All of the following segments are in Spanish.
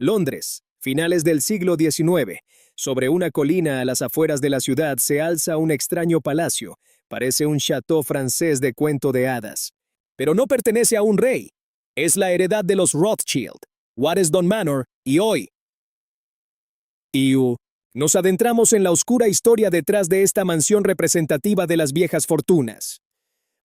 Londres, finales del siglo XIX. Sobre una colina a las afueras de la ciudad se alza un extraño palacio. Parece un château francés de cuento de hadas. Pero no pertenece a un rey. Es la heredad de los Rothschild, Waddesdon Manor, y hoy. Nos adentramos en la oscura historia detrás de esta mansión representativa de las viejas fortunas.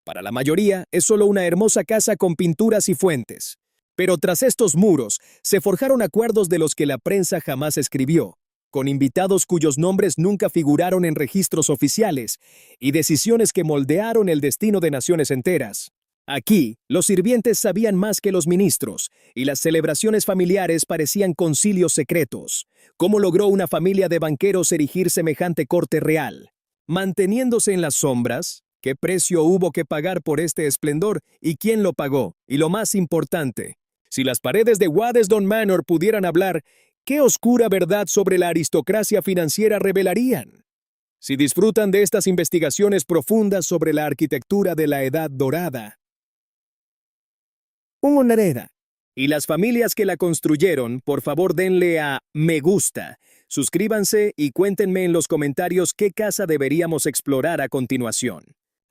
Para la mayoría es solo una hermosa casa con pinturas y fuentes. Pero tras estos muros se forjaron acuerdos de los que la prensa jamás escribió, con invitados cuyos nombres nunca figuraron en registros oficiales y decisiones que moldearon el destino de naciones enteras. Aquí, los sirvientes sabían más que los ministros, y las celebraciones familiares parecían concilios secretos. ¿Cómo logró una familia de banqueros erigir semejante corte real? Manteniéndose en las sombras, ¿qué precio hubo que pagar por este esplendor y quién lo pagó? Y lo más importante, si las paredes de Waddesdon Manor pudieran hablar, ¿qué oscura verdad sobre la aristocracia financiera revelarían? Si disfrutan de estas investigaciones profundas sobre la arquitectura de la Edad Dorada, una hereda, y las familias que la construyeron, por favor denle a me gusta, suscríbanse y cuéntenme en los comentarios qué casa deberíamos explorar a continuación.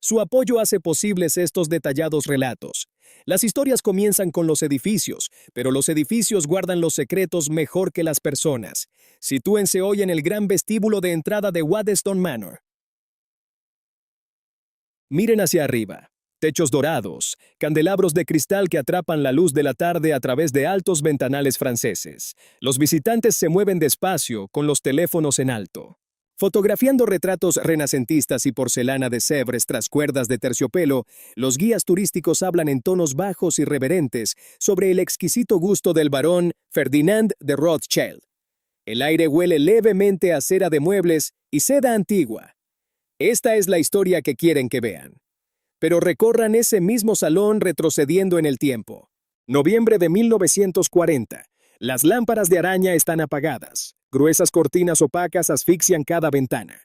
Su apoyo hace posibles estos detallados relatos. Las historias comienzan con los edificios, pero los edificios guardan los secretos mejor que las personas. Sitúense hoy en el gran vestíbulo de entrada de Waddesdon Manor. Miren hacia arriba. Techos dorados, candelabros de cristal que atrapan la luz de la tarde a través de altos ventanales franceses. Los visitantes se mueven despacio, con los teléfonos en alto. Fotografiando retratos renacentistas y porcelana de Sèvres tras cuerdas de terciopelo, los guías turísticos hablan en tonos bajos y reverentes sobre el exquisito gusto del barón Ferdinand de Rothschild. El aire huele levemente a cera de muebles y seda antigua. Esta es la historia que quieren que vean. Pero recorran ese mismo salón retrocediendo en el tiempo. Noviembre de 1940. Las lámparas de araña están apagadas. Gruesas cortinas opacas asfixian cada ventana.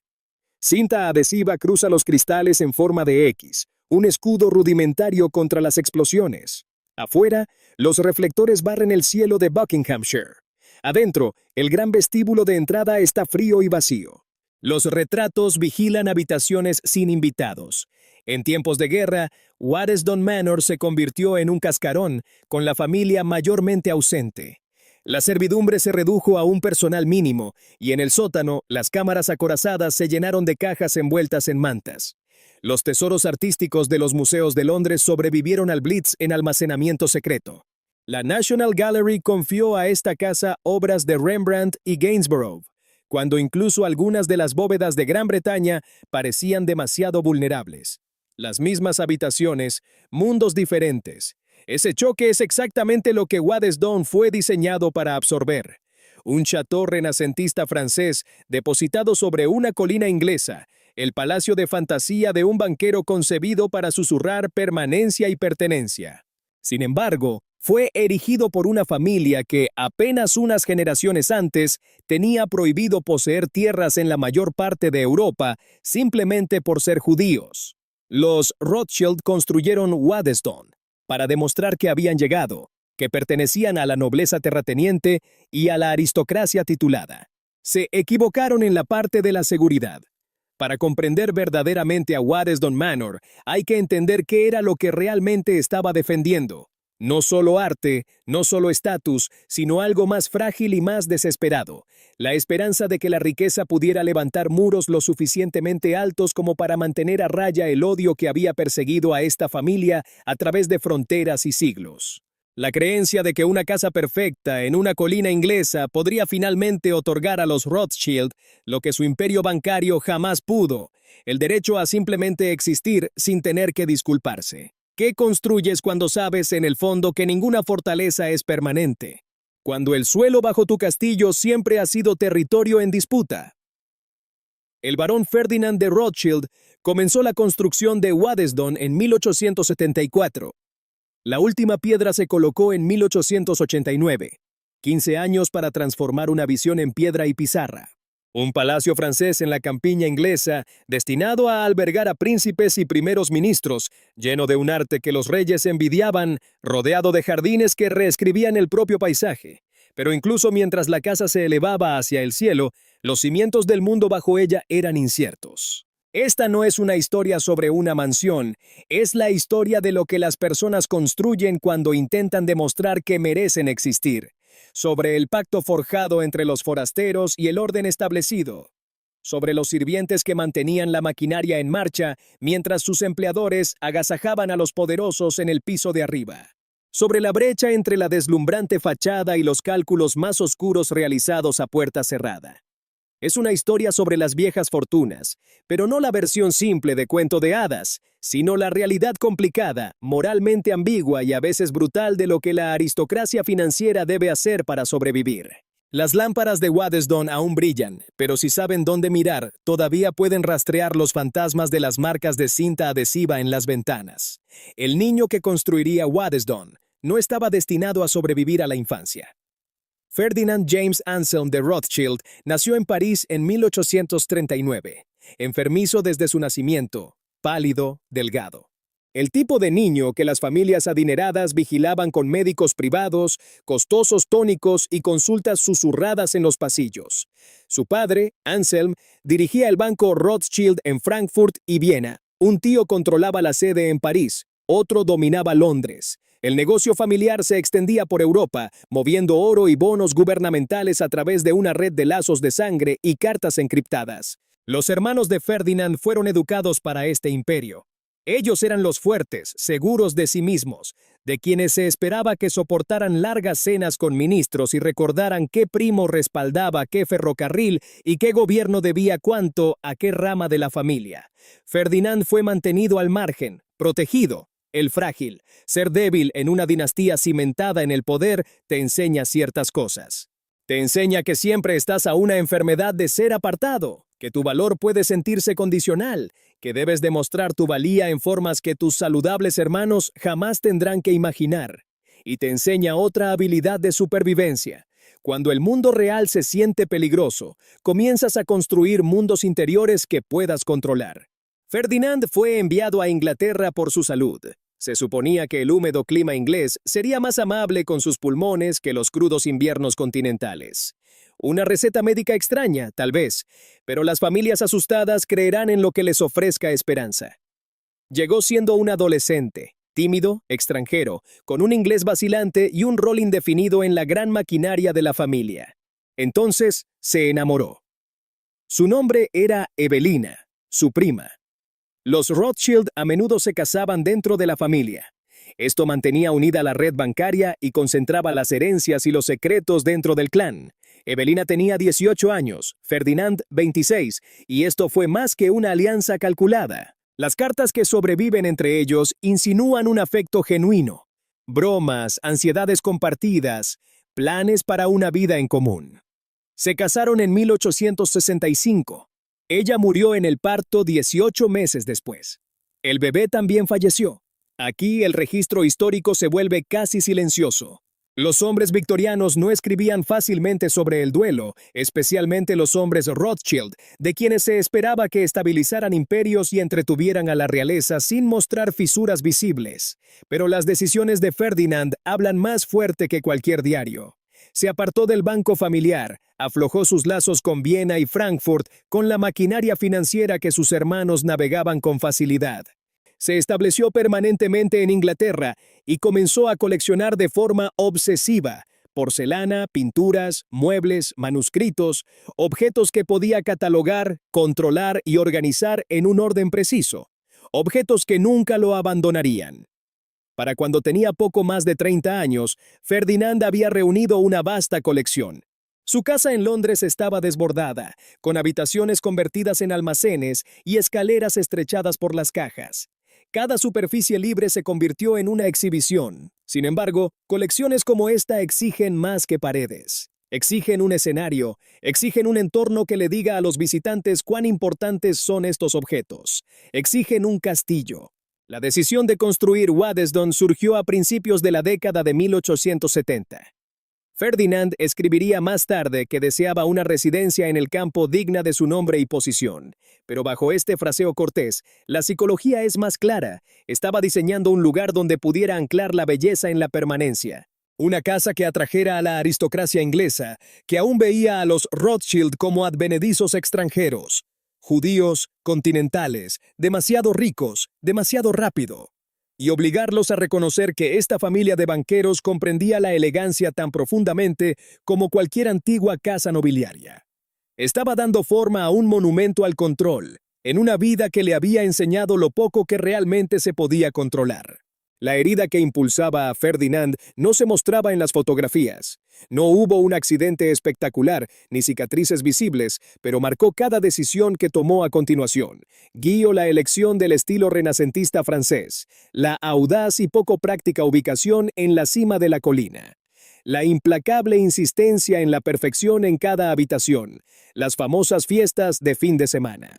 Cinta adhesiva cruza los cristales en forma de X, un escudo rudimentario contra las explosiones. Afuera, los reflectores barren el cielo de Buckinghamshire. Adentro, el gran vestíbulo de entrada está frío y vacío. Los retratos vigilan habitaciones sin invitados. En tiempos de guerra, Waddesdon Manor se convirtió en un cascarón, con la familia mayormente ausente. La servidumbre se redujo a un personal mínimo, y en el sótano, las cámaras acorazadas se llenaron de cajas envueltas en mantas. Los tesoros artísticos de los museos de Londres sobrevivieron al Blitz en almacenamiento secreto. La National Gallery confió a esta casa obras de Rembrandt y Gainsborough, cuando incluso algunas de las bóvedas de Gran Bretaña parecían demasiado vulnerables. Las mismas habitaciones, mundos diferentes. Ese choque es exactamente lo que Waddesdon fue diseñado para absorber. Un château renacentista francés depositado sobre una colina inglesa, el palacio de fantasía de un banquero concebido para susurrar permanencia y pertenencia. Sin embargo, fue erigido por una familia que, apenas unas generaciones antes, tenía prohibido poseer tierras en la mayor parte de Europa simplemente por ser judíos. Los Rothschild construyeron Waddesdon para demostrar que habían llegado, que pertenecían a la nobleza terrateniente y a la aristocracia titulada. Se equivocaron en la parte de la seguridad. Para comprender verdaderamente a Waddesdon Manor, hay que entender qué era lo que realmente estaba defendiendo. No solo arte, no solo estatus, sino algo más frágil y más desesperado. La esperanza de que la riqueza pudiera levantar muros lo suficientemente altos como para mantener a raya el odio que había perseguido a esta familia a través de fronteras y siglos. La creencia de que una casa perfecta en una colina inglesa podría finalmente otorgar a los Rothschild lo que su imperio bancario jamás pudo, el derecho a simplemente existir sin tener que disculparse. ¿Qué construyes cuando sabes en el fondo que ninguna fortaleza es permanente? Cuando el suelo bajo tu castillo siempre ha sido territorio en disputa. El barón Ferdinand de Rothschild comenzó la construcción de Waddesdon en 1874. La última piedra se colocó en 1889. 15 años para transformar una visión en piedra y pizarra. Un palacio francés en la campiña inglesa, destinado a albergar a príncipes y primeros ministros, lleno de un arte que los reyes envidiaban, rodeado de jardines que reescribían el propio paisaje. Pero incluso mientras la casa se elevaba hacia el cielo, los cimientos del mundo bajo ella eran inciertos. Esta no es una historia sobre una mansión, es la historia de lo que las personas construyen cuando intentan demostrar que merecen existir, sobre el pacto forjado entre los forasteros y el orden establecido, sobre los sirvientes que mantenían la maquinaria en marcha mientras sus empleadores agasajaban a los poderosos en el piso de arriba, sobre la brecha entre la deslumbrante fachada y los cálculos más oscuros realizados a puerta cerrada. Es una historia sobre las viejas fortunas, pero no la versión simple de cuento de hadas, sino la realidad complicada, moralmente ambigua y a veces brutal de lo que la aristocracia financiera debe hacer para sobrevivir. Las lámparas de Waddesdon aún brillan, pero si saben dónde mirar, todavía pueden rastrear los fantasmas de las marcas de cinta adhesiva en las ventanas. El niño que construiría Waddesdon no estaba destinado a sobrevivir a la infancia. Ferdinand James Anselm de Rothschild nació en París en 1839, enfermizo desde su nacimiento, pálido, delgado. El tipo de niño que las familias adineradas vigilaban con médicos privados, costosos tónicos y consultas susurradas en los pasillos. Su padre, Anselm, dirigía el banco Rothschild en Frankfurt y Viena. Un tío controlaba la sede en París, otro dominaba Londres. El negocio familiar se extendía por Europa, moviendo oro y bonos gubernamentales a través de una red de lazos de sangre y cartas encriptadas. Los hermanos de Ferdinand fueron educados para este imperio. Ellos eran los fuertes, seguros de sí mismos, de quienes se esperaba que soportaran largas cenas con ministros y recordaran qué primo respaldaba qué ferrocarril y qué gobierno debía cuánto a qué rama de la familia. Ferdinand fue mantenido al margen, protegido. El frágil, ser débil en una dinastía cimentada en el poder, te enseña ciertas cosas. Te enseña que siempre estás a una enfermedad de ser apartado, que tu valor puede sentirse condicional, que debes demostrar tu valía en formas que tus saludables hermanos jamás tendrán que imaginar. Y te enseña otra habilidad de supervivencia. Cuando el mundo real se siente peligroso, comienzas a construir mundos interiores que puedas controlar. Ferdinand fue enviado a Inglaterra por su salud. Se suponía que el húmedo clima inglés sería más amable con sus pulmones que los crudos inviernos continentales. Una receta médica extraña, tal vez, pero las familias asustadas creerán en lo que les ofrezca esperanza. Llegó siendo un adolescente, tímido, extranjero, con un inglés vacilante y un rol indefinido en la gran maquinaria de la familia. Entonces, se enamoró. Su nombre era Evelina, su prima. Los Rothschild a menudo se casaban dentro de la familia. Esto mantenía unida la red bancaria y concentraba las herencias y los secretos dentro del clan. Evelina tenía 18 años, Ferdinand 26, y esto fue más que una alianza calculada. Las cartas que sobreviven entre ellos insinúan un afecto genuino, bromas, ansiedades compartidas, planes para una vida en común. Se casaron en 1865. Ella murió en el parto 18 meses después. El bebé también falleció. Aquí el registro histórico se vuelve casi silencioso. Los hombres victorianos no escribían fácilmente sobre el duelo, especialmente los hombres Rothschild, de quienes se esperaba que estabilizaran imperios y entretuvieran a la realeza sin mostrar fisuras visibles. Pero las decisiones de Ferdinand hablan más fuerte que cualquier diario. Se apartó del banco familiar, aflojó sus lazos con Viena y Frankfurt con la maquinaria financiera que sus hermanos navegaban con facilidad. Se estableció permanentemente en Inglaterra y comenzó a coleccionar de forma obsesiva porcelana, pinturas, muebles, manuscritos, objetos que podía catalogar, controlar y organizar en un orden preciso, objetos que nunca lo abandonarían. Para cuando tenía poco más de 30 años, Ferdinand había reunido una vasta colección. Su casa en Londres estaba desbordada, con habitaciones convertidas en almacenes y escaleras estrechadas por las cajas. Cada superficie libre se convirtió en una exhibición. Sin embargo, colecciones como esta exigen más que paredes. Exigen un escenario, exigen un entorno que le diga a los visitantes cuán importantes son estos objetos. Exigen un castillo. La decisión de construir Waddesdon surgió a principios de la década de 1870. Ferdinand escribiría más tarde que deseaba una residencia en el campo digna de su nombre y posición. Pero bajo este fraseo cortés, la psicología es más clara. Estaba diseñando un lugar donde pudiera anclar la belleza en la permanencia. Una casa que atrajera a la aristocracia inglesa, que aún veía a los Rothschild como advenedizos extranjeros, judíos, continentales, demasiado ricos, demasiado rápido, y obligarlos a reconocer que esta familia de banqueros comprendía la elegancia tan profundamente como cualquier antigua casa nobiliaria. Estaba dando forma a un monumento al control, en una vida que le había enseñado lo poco que realmente se podía controlar. La herida que impulsaba a Ferdinand no se mostraba en las fotografías. No hubo un accidente espectacular, ni cicatrices visibles, pero marcó cada decisión que tomó a continuación. Guió la elección del estilo renacentista francés, la audaz y poco práctica ubicación en la cima de la colina, la implacable insistencia en la perfección en cada habitación, las famosas fiestas de fin de semana,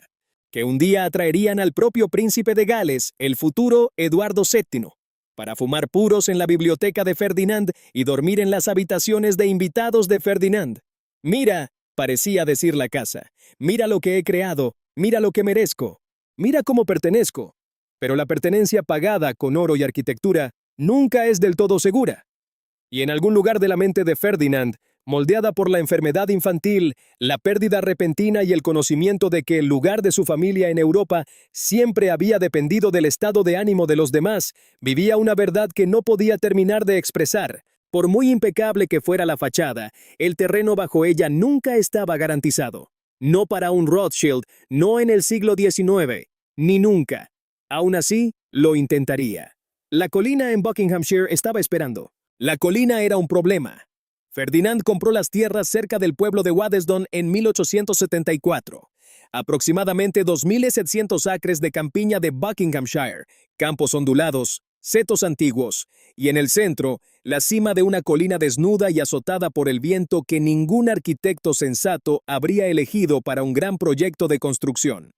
que un día atraerían al propio príncipe de Gales, el futuro Eduardo VII, para fumar puros en la biblioteca de Ferdinand y dormir en las habitaciones de invitados de Ferdinand. Mira, parecía decir la casa, mira lo que he creado, mira lo que merezco, mira cómo pertenezco. Pero la pertenencia pagada con oro y arquitectura nunca es del todo segura. Y en algún lugar de la mente de Ferdinand, moldeada por la enfermedad infantil, la pérdida repentina y el conocimiento de que el lugar de su familia en Europa siempre había dependido del estado de ánimo de los demás, vivía una verdad que no podía terminar de expresar. Por muy impecable que fuera la fachada, el terreno bajo ella nunca estaba garantizado. No para un Rothschild, no en el siglo XIX, ni nunca. Aún así, lo intentaría. La colina en Buckinghamshire estaba esperando. La colina era un problema. Ferdinand compró las tierras cerca del pueblo de Waddesdon en 1874, aproximadamente 2.700 acres de campiña de Buckinghamshire, campos ondulados, setos antiguos, y en el centro, la cima de una colina desnuda y azotada por el viento que ningún arquitecto sensato habría elegido para un gran proyecto de construcción.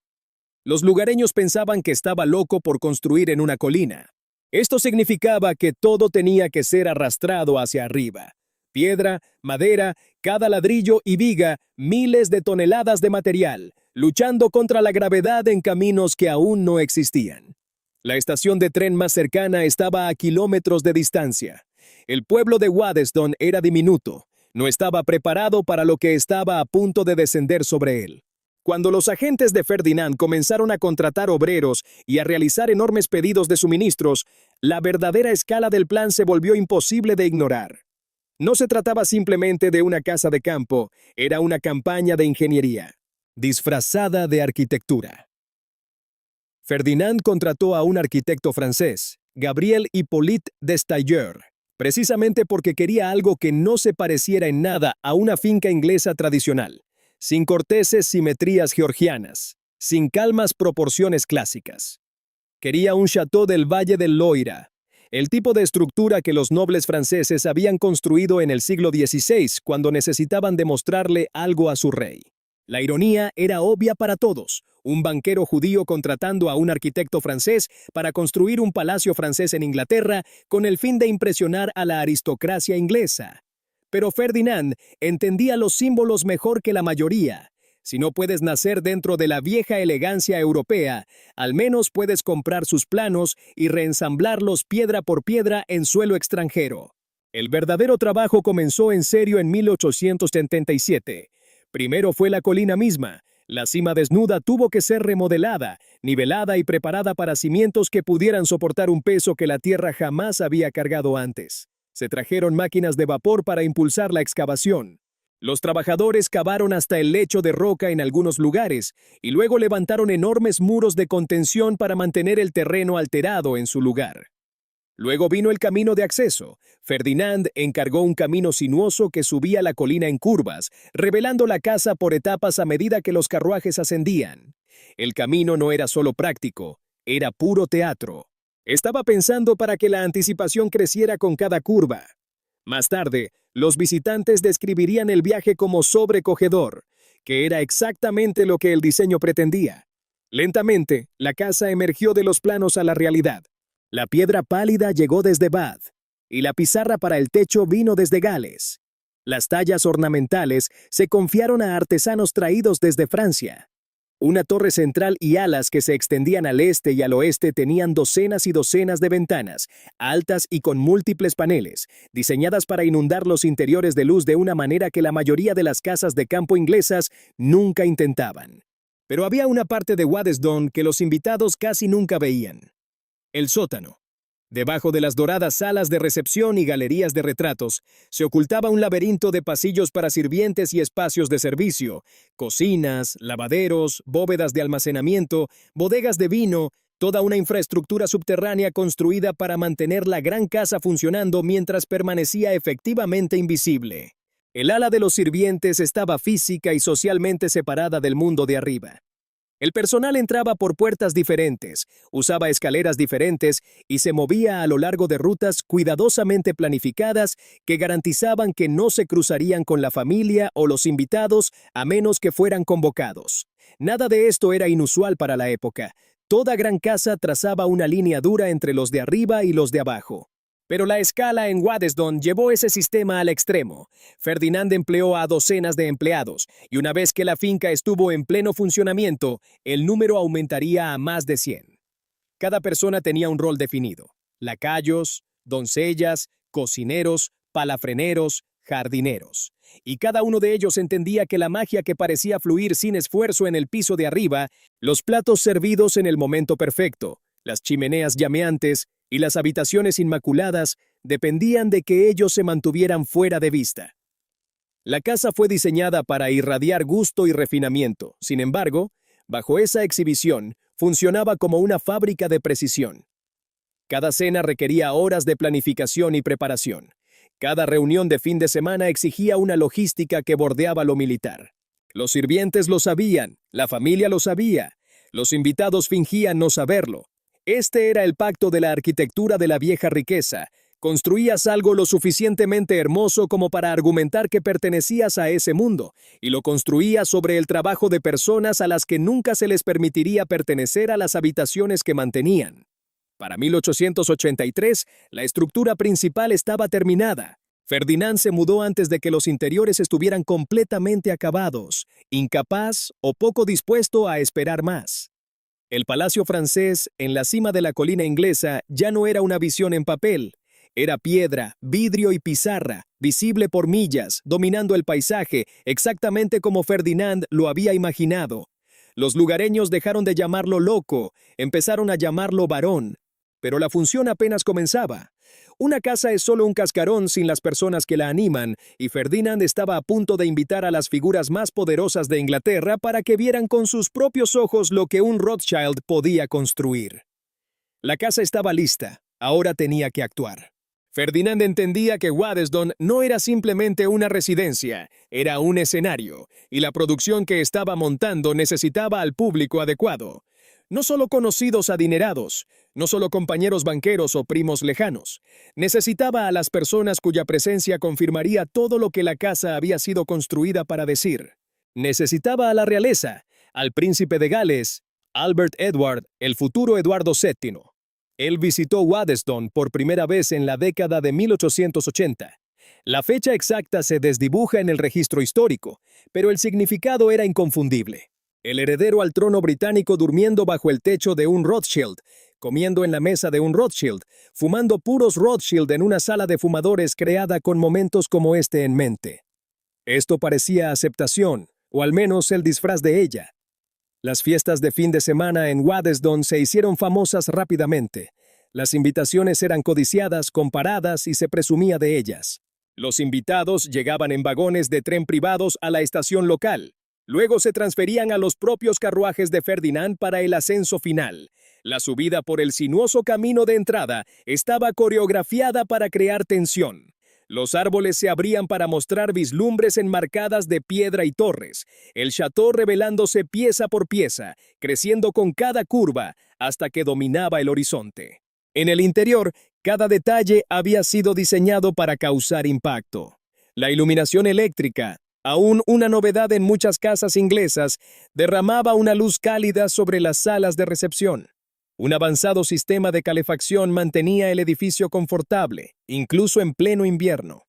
Los lugareños pensaban que estaba loco por construir en una colina. Esto significaba que todo tenía que ser arrastrado hacia arriba. Piedra, madera, cada ladrillo y viga, miles de toneladas de material, luchando contra la gravedad en caminos que aún no existían. La estación de tren más cercana estaba a kilómetros de distancia. El pueblo de Waddesdon era diminuto, no estaba preparado para lo que estaba a punto de descender sobre él. Cuando los agentes de Ferdinand comenzaron a contratar obreros y a realizar enormes pedidos de suministros, la verdadera escala del plan se volvió imposible de ignorar. No se trataba simplemente de una casa de campo, era una campaña de ingeniería, disfrazada de arquitectura. Ferdinand contrató a un arquitecto francés, Gabriel Hippolyte Destailleur, precisamente porque quería algo que no se pareciera en nada a una finca inglesa tradicional, sin corteses simetrías georgianas, sin calmas proporciones clásicas. Quería un château del Valle del Loira, el tipo de estructura que los nobles franceses habían construido en el siglo XVI cuando necesitaban demostrarle algo a su rey. La ironía era obvia para todos, un banquero judío contratando a un arquitecto francés para construir un palacio francés en Inglaterra con el fin de impresionar a la aristocracia inglesa. Pero Ferdinand entendía los símbolos mejor que la mayoría. Si no puedes nacer dentro de la vieja elegancia europea, al menos puedes comprar sus planos y reensamblarlos piedra por piedra en suelo extranjero. El verdadero trabajo comenzó en serio en 1877. Primero fue la colina misma. La cima desnuda tuvo que ser remodelada, nivelada y preparada para cimientos que pudieran soportar un peso que la tierra jamás había cargado antes. Se trajeron máquinas de vapor para impulsar la excavación. Los trabajadores cavaron hasta el lecho de roca en algunos lugares y luego levantaron enormes muros de contención para mantener el terreno alterado en su lugar. Luego vino el camino de acceso. Ferdinand encargó un camino sinuoso que subía la colina en curvas, revelando la casa por etapas a medida que los carruajes ascendían. El camino no era solo práctico, era puro teatro. Estaba pensando para que la anticipación creciera con cada curva. Más tarde, los visitantes describirían el viaje como sobrecogedor, que era exactamente lo que el diseño pretendía. Lentamente, la casa emergió de los planos a la realidad. La piedra pálida llegó desde Bath, y la pizarra para el techo vino desde Gales. Las tallas ornamentales se confiaron a artesanos traídos desde Francia. Una torre central y alas que se extendían al este y al oeste tenían docenas y docenas de ventanas, altas y con múltiples paneles, diseñadas para inundar los interiores de luz de una manera que la mayoría de las casas de campo inglesas nunca intentaban. Pero había una parte de Waddesdon que los invitados casi nunca veían: el sótano. Debajo de las doradas salas de recepción y galerías de retratos, se ocultaba un laberinto de pasillos para sirvientes y espacios de servicio, cocinas, lavaderos, bóvedas de almacenamiento, bodegas de vino, toda una infraestructura subterránea construida para mantener la gran casa funcionando mientras permanecía efectivamente invisible. El ala de los sirvientes estaba física y socialmente separada del mundo de arriba. El personal entraba por puertas diferentes, usaba escaleras diferentes y se movía a lo largo de rutas cuidadosamente planificadas que garantizaban que no se cruzarían con la familia o los invitados a menos que fueran convocados. Nada de esto era inusual para la época. Toda gran casa trazaba una línea dura entre los de arriba y los de abajo. Pero la escala en Waddesdon llevó ese sistema al extremo. Ferdinand empleó a docenas de empleados, y una vez que la finca estuvo en pleno funcionamiento, el número aumentaría a más de 100. Cada persona tenía un rol definido: lacayos, doncellas, cocineros, palafreneros, jardineros. Y cada uno de ellos entendía que la magia que parecía fluir sin esfuerzo en el piso de arriba, los platos servidos en el momento perfecto, las chimeneas llameantes y las habitaciones inmaculadas dependían de que ellos se mantuvieran fuera de vista. La casa fue diseñada para irradiar gusto y refinamiento. Sin embargo, bajo esa exhibición, funcionaba como una fábrica de precisión. Cada cena requería horas de planificación y preparación. Cada reunión de fin de semana exigía una logística que bordeaba lo militar. Los sirvientes lo sabían, la familia lo sabía, los invitados fingían no saberlo. Este era el pacto de la arquitectura de la vieja riqueza. Construías algo lo suficientemente hermoso como para argumentar que pertenecías a ese mundo, y lo construías sobre el trabajo de personas a las que nunca se les permitiría pertenecer a las habitaciones que mantenían. Para 1883, la estructura principal estaba terminada. Ferdinand se mudó antes de que los interiores estuvieran completamente acabados, incapaz o poco dispuesto a esperar más. El palacio francés, en la cima de la colina inglesa, ya no era una visión en papel. Era piedra, vidrio y pizarra, visible por millas, dominando el paisaje, exactamente como Ferdinand lo había imaginado. Los lugareños dejaron de llamarlo loco, empezaron a llamarlo varón. Pero la función apenas comenzaba. Una casa es solo un cascarón sin las personas que la animan, y Ferdinand estaba a punto de invitar a las figuras más poderosas de Inglaterra para que vieran con sus propios ojos lo que un Rothschild podía construir. La casa estaba lista, ahora tenía que actuar. Ferdinand entendía que Waddesdon no era simplemente una residencia, era un escenario, y la producción que estaba montando necesitaba al público adecuado. No solo conocidos adinerados, no solo compañeros banqueros o primos lejanos. Necesitaba a las personas cuya presencia confirmaría todo lo que la casa había sido construida para decir. Necesitaba a la realeza, al príncipe de Gales, Albert Edward, el futuro Eduardo VII. Él visitó Waddesdon por primera vez en la década de 1880. La fecha exacta se desdibuja en el registro histórico, pero el significado era inconfundible. El heredero al trono británico durmiendo bajo el techo de un Rothschild, comiendo en la mesa de un Rothschild, fumando puros Rothschild en una sala de fumadores creada con momentos como este en mente. Esto parecía aceptación, o al menos el disfraz de ella. Las fiestas de fin de semana en Waddesdon se hicieron famosas rápidamente. Las invitaciones eran codiciadas, comparadas y se presumía de ellas. Los invitados llegaban en vagones de tren privados a la estación local. Luego se transferían a los propios carruajes de Ferdinand para el ascenso final. La subida por el sinuoso camino de entrada estaba coreografiada para crear tensión. Los árboles se abrían para mostrar vislumbres enmarcadas de piedra y torres, el château revelándose pieza por pieza, creciendo con cada curva hasta que dominaba el horizonte. En el interior, cada detalle había sido diseñado para causar impacto. La iluminación eléctrica, aún una novedad en muchas casas inglesas, derramaba una luz cálida sobre las salas de recepción. Un avanzado sistema de calefacción mantenía el edificio confortable, incluso en pleno invierno.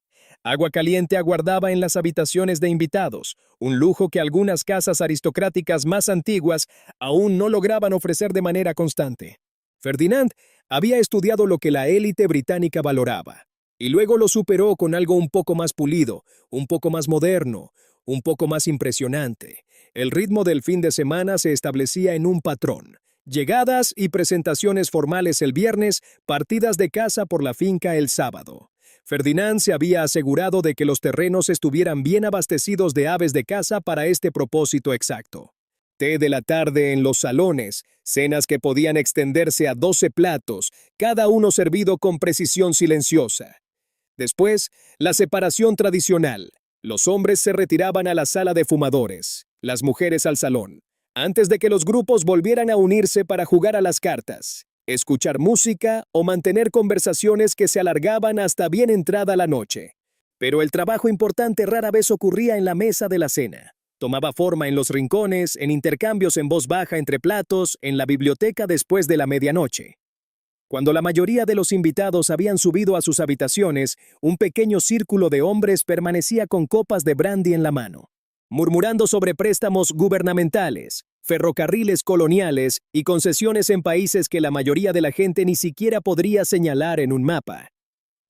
Agua caliente aguardaba en las habitaciones de invitados, un lujo que algunas casas aristocráticas más antiguas aún no lograban ofrecer de manera constante. Ferdinand había estudiado lo que la élite británica valoraba, y luego lo superó con algo un poco más pulido, un poco más moderno, un poco más impresionante. El ritmo del fin de semana se establecía en un patrón. Llegadas y presentaciones formales el viernes, partidas de caza por la finca el sábado. Ferdinand se había asegurado de que los terrenos estuvieran bien abastecidos de aves de caza para este propósito exacto. Té de la tarde en los salones, cenas que podían extenderse a 12 platos, cada uno servido con precisión silenciosa. Después, la separación tradicional. Los hombres se retiraban a la sala de fumadores, las mujeres al salón, antes de que los grupos volvieran a unirse para jugar a las cartas, escuchar música o mantener conversaciones que se alargaban hasta bien entrada la noche. Pero el trabajo importante rara vez ocurría en la mesa de la cena. Tomaba forma en los rincones, en intercambios en voz baja entre platos, en la biblioteca después de la medianoche. Cuando la mayoría de los invitados habían subido a sus habitaciones, un pequeño círculo de hombres permanecía con copas de brandy en la mano, murmurando sobre préstamos gubernamentales, ferrocarriles coloniales y concesiones en países que la mayoría de la gente ni siquiera podría señalar en un mapa.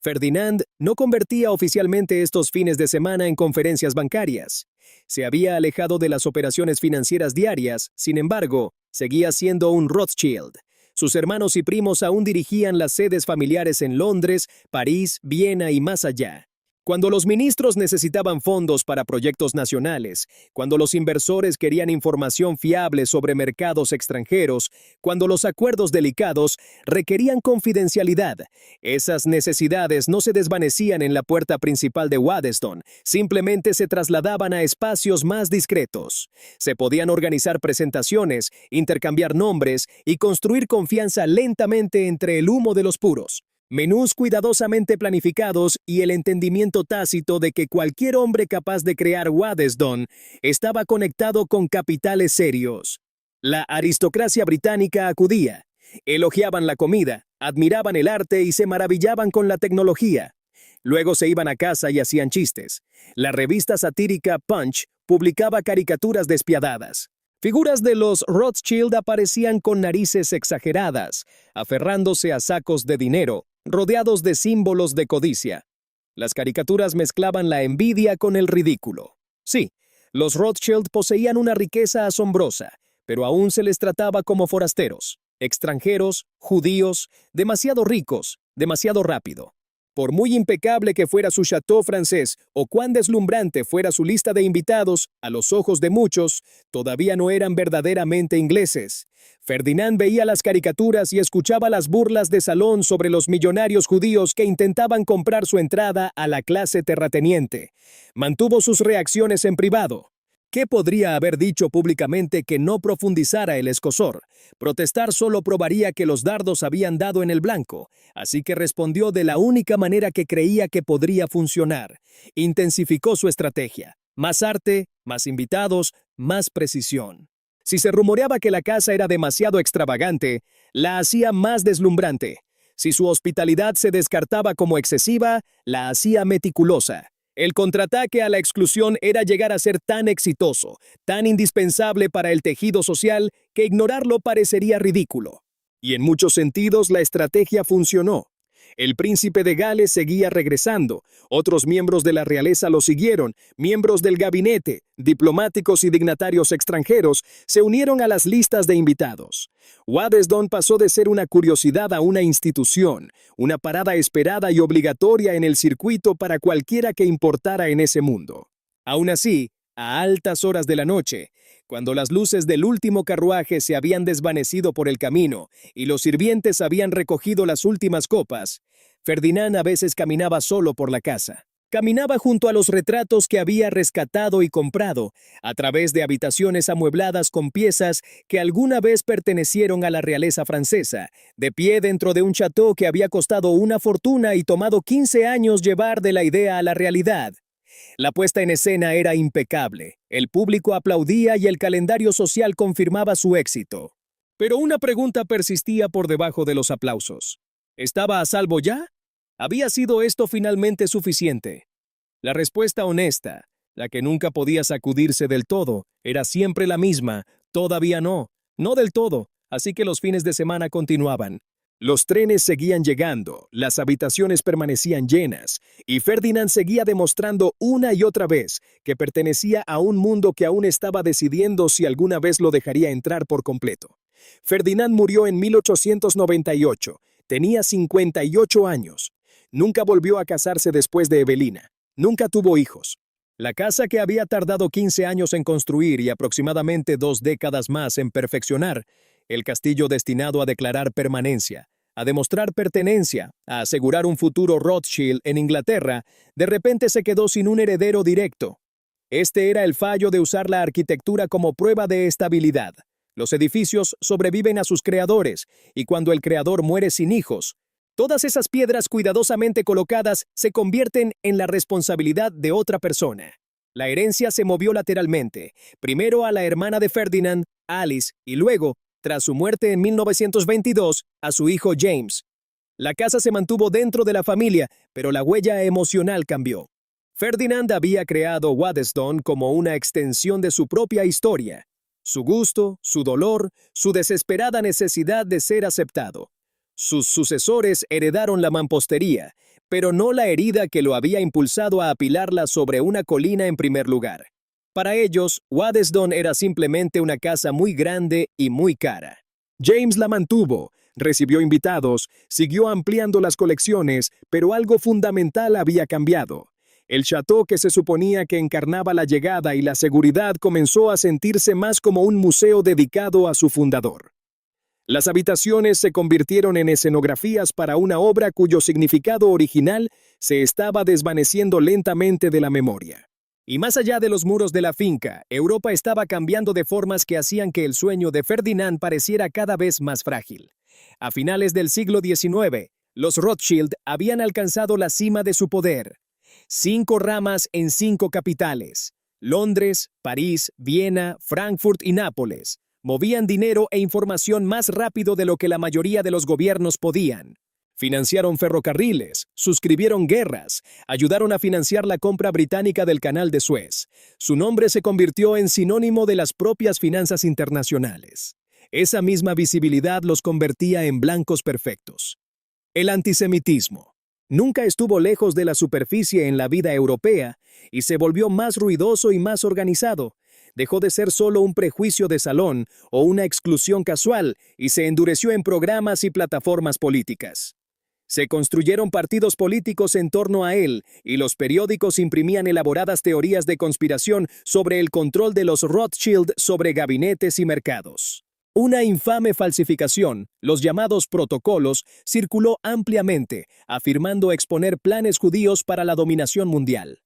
Ferdinand no convertía oficialmente estos fines de semana en conferencias bancarias. Se había alejado de las operaciones financieras diarias, sin embargo, seguía siendo un Rothschild. Sus hermanos y primos aún dirigían las sedes familiares en Londres, París, Viena y más allá. Cuando los ministros necesitaban fondos para proyectos nacionales, cuando los inversores querían información fiable sobre mercados extranjeros, cuando los acuerdos delicados requerían confidencialidad, esas necesidades no se desvanecían en la puerta principal de Waddesdon, simplemente se trasladaban a espacios más discretos. Se podían organizar presentaciones, intercambiar nombres y construir confianza lentamente entre el humo de los puros. Menús cuidadosamente planificados y el entendimiento tácito de que cualquier hombre capaz de crear Waddesdon estaba conectado con capitales serios. La aristocracia británica acudía, elogiaban la comida, admiraban el arte y se maravillaban con la tecnología. Luego se iban a casa y hacían chistes. La revista satírica Punch publicaba caricaturas despiadadas. Figuras de los Rothschild aparecían con narices exageradas, aferrándose a sacos de dinero, rodeados de símbolos de codicia. Las caricaturas mezclaban la envidia con el ridículo. Sí, los Rothschild poseían una riqueza asombrosa, pero aún se les trataba como forasteros, extranjeros, judíos, demasiado ricos, demasiado rápido. Por muy impecable que fuera su chateau francés o cuán deslumbrante fuera su lista de invitados, a los ojos de muchos, todavía no eran verdaderamente ingleses. Ferdinand veía las caricaturas y escuchaba las burlas de salón sobre los millonarios judíos que intentaban comprar su entrada a la clase terrateniente. Mantuvo sus reacciones en privado. ¿Qué podría haber dicho públicamente que no profundizara el escozor? Protestar solo probaría que los dardos habían dado en el blanco, así que respondió de la única manera que creía que podría funcionar. Intensificó su estrategia. Más arte, más invitados, más precisión. Si se rumoreaba que la casa era demasiado extravagante, la hacía más deslumbrante. Si su hospitalidad se descartaba como excesiva, la hacía meticulosa. El contraataque a la exclusión era llegar a ser tan exitoso, tan indispensable para el tejido social, que ignorarlo parecería ridículo. Y en muchos sentidos la estrategia funcionó. El príncipe de Gales seguía regresando, otros miembros de la realeza lo siguieron, miembros del gabinete, diplomáticos y dignatarios extranjeros se unieron a las listas de invitados. Waddesdon pasó de ser una curiosidad a una institución, una parada esperada y obligatoria en el circuito para cualquiera que importara en ese mundo. Aún así, a altas horas de la noche, cuando las luces del último carruaje se habían desvanecido por el camino y los sirvientes habían recogido las últimas copas, Ferdinand a veces caminaba solo por la casa. Caminaba junto a los retratos que había rescatado y comprado, a través de habitaciones amuebladas con piezas que alguna vez pertenecieron a la realeza francesa, de pie dentro de un chateau que había costado una fortuna y tomado 15 años llevar de la idea a la realidad. La puesta en escena era impecable, el público aplaudía y el calendario social confirmaba su éxito. Pero una pregunta persistía por debajo de los aplausos. ¿Estaba a salvo ya? ¿Había sido esto finalmente suficiente? La respuesta honesta, la que nunca podía sacudirse del todo, era siempre la misma: todavía no, no del todo, así que los fines de semana continuaban. Los trenes seguían llegando, las habitaciones permanecían llenas, y Ferdinand seguía demostrando una y otra vez que pertenecía a un mundo que aún estaba decidiendo si alguna vez lo dejaría entrar por completo. Ferdinand murió en 1898, tenía 58 años. Nunca volvió a casarse después de Evelina, nunca tuvo hijos. La casa que había tardado 15 años en construir y aproximadamente 2 décadas más en perfeccionar, el castillo destinado a declarar permanencia, a demostrar pertenencia, a asegurar un futuro Rothschild en Inglaterra, de repente se quedó sin un heredero directo. Este era el fallo de usar la arquitectura como prueba de estabilidad. Los edificios sobreviven a sus creadores, y cuando el creador muere sin hijos, todas esas piedras cuidadosamente colocadas se convierten en la responsabilidad de otra persona. La herencia se movió lateralmente, primero a la hermana de Ferdinand, Alice, y luego, tras su muerte en 1922, a su hijo James. La casa se mantuvo dentro de la familia, pero la huella emocional cambió. Ferdinand había creado Waddesdon como una extensión de su propia historia. Su gusto, su dolor, su desesperada necesidad de ser aceptado. Sus sucesores heredaron la mampostería, pero no la herida que lo había impulsado a apilarla sobre una colina en primer lugar. Para ellos, Waddesdon era simplemente una casa muy grande y muy cara. James la mantuvo, recibió invitados, siguió ampliando las colecciones, pero algo fundamental había cambiado. El chateau que se suponía que encarnaba la llegada y la seguridad comenzó a sentirse más como un museo dedicado a su fundador. Las habitaciones se convirtieron en escenografías para una obra cuyo significado original se estaba desvaneciendo lentamente de la memoria. Y más allá de los muros de la finca, Europa estaba cambiando de formas que hacían que el sueño de Ferdinand pareciera cada vez más frágil. A finales del siglo XIX, los Rothschild habían alcanzado la cima de su poder. 5 ramas en 5 capitales: Londres, París, Viena, Frankfurt y Nápoles. Movían dinero e información más rápido de lo que la mayoría de los gobiernos podían. Financiaron ferrocarriles, suscribieron guerras, ayudaron a financiar la compra británica del Canal de Suez. Su nombre se convirtió en sinónimo de las propias finanzas internacionales. Esa misma visibilidad los convertía en blancos perfectos. El antisemitismo nunca estuvo lejos de la superficie en la vida europea y se volvió más ruidoso y más organizado. Dejó de ser solo un prejuicio de salón o una exclusión casual y se endureció en programas y plataformas políticas. Se construyeron partidos políticos en torno a él y los periódicos imprimían elaboradas teorías de conspiración sobre el control de los Rothschild sobre gabinetes y mercados. Una infame falsificación, los llamados protocolos, circuló ampliamente, afirmando exponer planes judíos para la dominación mundial.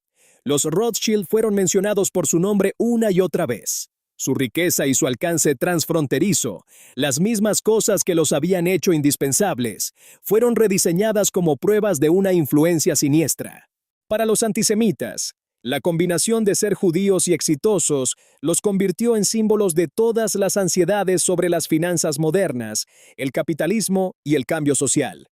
Los Rothschild fueron mencionados por su nombre una y otra vez. Su riqueza y su alcance transfronterizo, las mismas cosas que los habían hecho indispensables, fueron rediseñadas como pruebas de una influencia siniestra. Para los antisemitas, la combinación de ser judíos y exitosos los convirtió en símbolos de todas las ansiedades sobre las finanzas modernas, el capitalismo y el cambio social.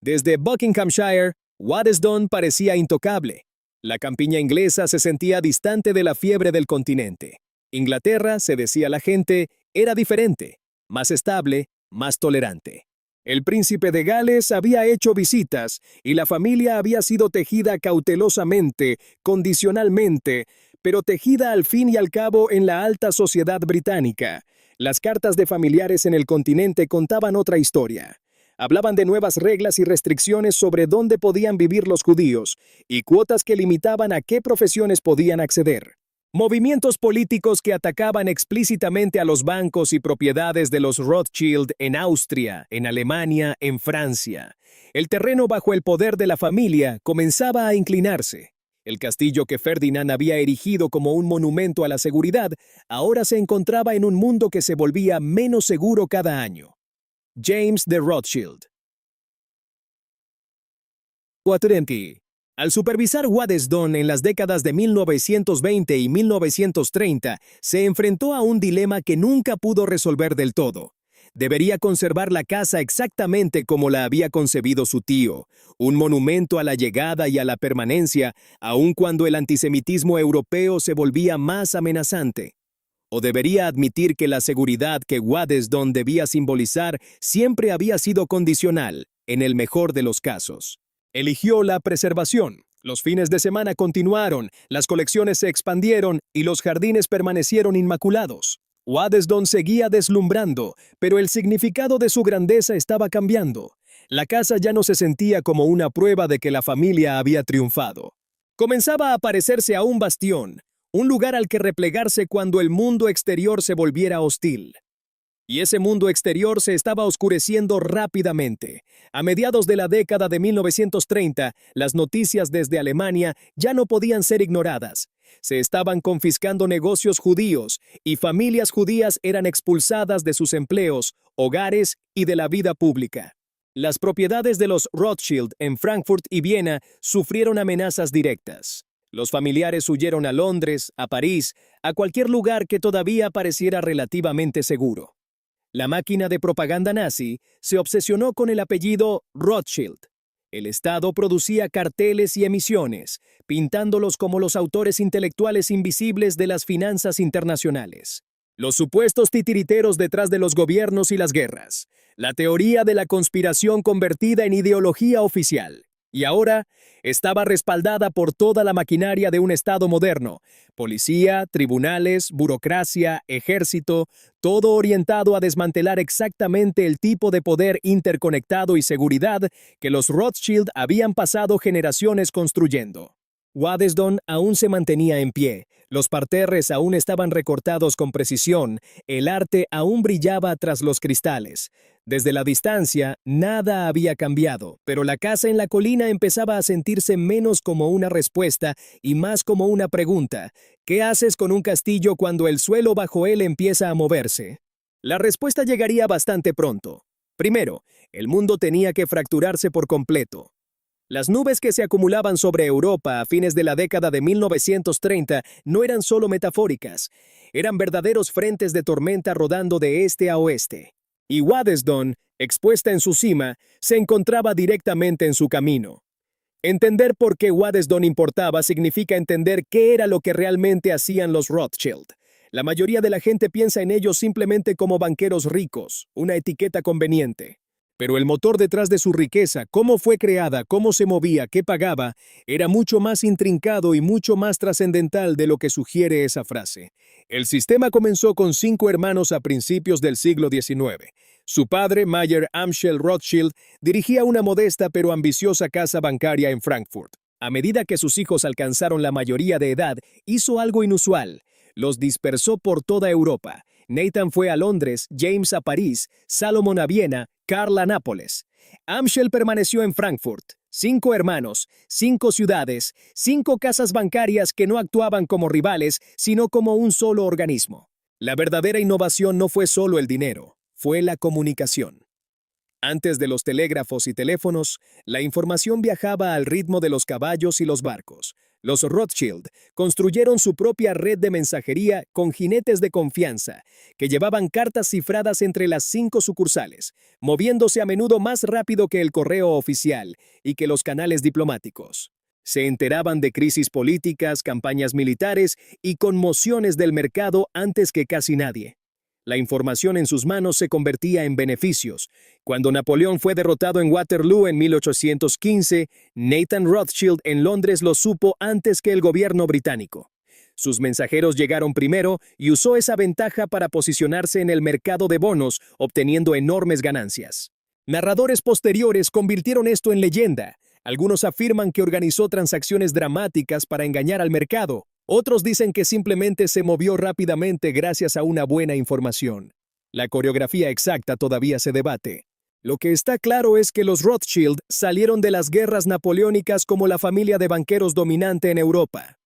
Desde Buckinghamshire, Waddesdon parecía intocable. La campiña inglesa se sentía distante de la fiebre del continente. Inglaterra, se decía la gente, era diferente, más estable, más tolerante. El príncipe de Gales había hecho visitas y la familia había sido tejida cautelosamente, condicionalmente, pero tejida al fin y al cabo en la alta sociedad británica. Las cartas de familiares en el continente contaban otra historia. Hablaban de nuevas reglas y restricciones sobre dónde podían vivir los judíos y cuotas que limitaban a qué profesiones podían acceder. Movimientos políticos que atacaban explícitamente a los bancos y propiedades de los Rothschild en Austria, en Alemania, en Francia. El terreno bajo el poder de la familia comenzaba a inclinarse. El castillo que Ferdinand había erigido como un monumento a la seguridad ahora se encontraba en un mundo que se volvía menos seguro cada año. James de Rothschild. 4. Al supervisar Waddesdon en las décadas de 1920 y 1930, se enfrentó a un dilema que nunca pudo resolver del todo. Debería conservar la casa exactamente como la había concebido su tío, un monumento a la llegada y a la permanencia, aun cuando el antisemitismo europeo se volvía más amenazante. O debería admitir que la seguridad que Waddesdon debía simbolizar siempre había sido condicional, en el mejor de los casos. Eligió la preservación. Los fines de semana continuaron, las colecciones se expandieron y los jardines permanecieron inmaculados. Waddesdon seguía deslumbrando, pero el significado de su grandeza estaba cambiando. La casa ya no se sentía como una prueba de que la familia había triunfado. Comenzaba a parecerse a un bastión, un lugar al que replegarse cuando el mundo exterior se volviera hostil. Y ese mundo exterior se estaba oscureciendo rápidamente. A mediados de la década de 1930, las noticias desde Alemania ya no podían ser ignoradas. Se estaban confiscando negocios judíos y familias judías eran expulsadas de sus empleos, hogares y de la vida pública. Las propiedades de los Rothschild en Frankfurt y Viena sufrieron amenazas directas. Los familiares huyeron a Londres, a París, a cualquier lugar que todavía pareciera relativamente seguro. La máquina de propaganda nazi se obsesionó con el apellido Rothschild. El Estado producía carteles y emisiones, pintándolos como los autores intelectuales invisibles de las finanzas internacionales. Los supuestos titiriteros detrás de los gobiernos y las guerras. La teoría de la conspiración convertida en ideología oficial. Y ahora estaba respaldada por toda la maquinaria de un Estado moderno. Policía, tribunales, burocracia, ejército, todo orientado a desmantelar exactamente el tipo de poder interconectado y seguridad que los Rothschild habían pasado generaciones construyendo. Waddesdon aún se mantenía en pie, los parterres aún estaban recortados con precisión, el arte aún brillaba tras los cristales. Desde la distancia, nada había cambiado, pero la casa en la colina empezaba a sentirse menos como una respuesta y más como una pregunta. ¿Qué haces con un castillo cuando el suelo bajo él empieza a moverse? La respuesta llegaría bastante pronto. Primero, el mundo tenía que fracturarse por completo. Las nubes que se acumulaban sobre Europa a fines de la década de 1930 no eran solo metafóricas, eran verdaderos frentes de tormenta rodando de este a oeste. Y Waddesdon, expuesta en su cima, se encontraba directamente en su camino. Entender por qué Waddesdon importaba significa entender qué era lo que realmente hacían los Rothschild. La mayoría de la gente piensa en ellos simplemente como banqueros ricos, una etiqueta conveniente. Pero el motor detrás de su riqueza, cómo fue creada, cómo se movía, qué pagaba, era mucho más intrincado y mucho más trascendental de lo que sugiere esa frase. El sistema comenzó con 5 hermanos a principios del siglo XIX. Su padre, Mayer Amschel Rothschild, dirigía una modesta pero ambiciosa casa bancaria en Frankfurt. A medida que sus hijos alcanzaron la mayoría de edad, hizo algo inusual. Los dispersó por toda Europa. Nathan fue a Londres, James a París, Salomon a Viena, Karl a Nápoles. Amschel permaneció en Frankfurt. 5 hermanos, 5 ciudades, 5 casas bancarias que no actuaban como rivales, sino como un solo organismo. La verdadera innovación no fue solo el dinero, fue la comunicación. Antes de los telégrafos y teléfonos, la información viajaba al ritmo de los caballos y los barcos. Los Rothschild construyeron su propia red de mensajería con jinetes de confianza, que llevaban cartas cifradas entre las 5 sucursales, moviéndose a menudo más rápido que el correo oficial y que los canales diplomáticos. Se enteraban de crisis políticas, campañas militares y conmociones del mercado antes que casi nadie. La información en sus manos se convertía en beneficios. Cuando Napoleón fue derrotado en Waterloo en 1815, Nathan Rothschild en Londres lo supo antes que el gobierno británico. Sus mensajeros llegaron primero y usó esa ventaja para posicionarse en el mercado de bonos, obteniendo enormes ganancias. Narradores posteriores convirtieron esto en leyenda. Algunos afirman que organizó transacciones dramáticas para engañar al mercado. Otros dicen que simplemente se movió rápidamente gracias a una buena información. La coreografía exacta todavía se debate. Lo que está claro es que los Rothschild salieron de las guerras napoleónicas como la familia de banqueros dominante en Europa.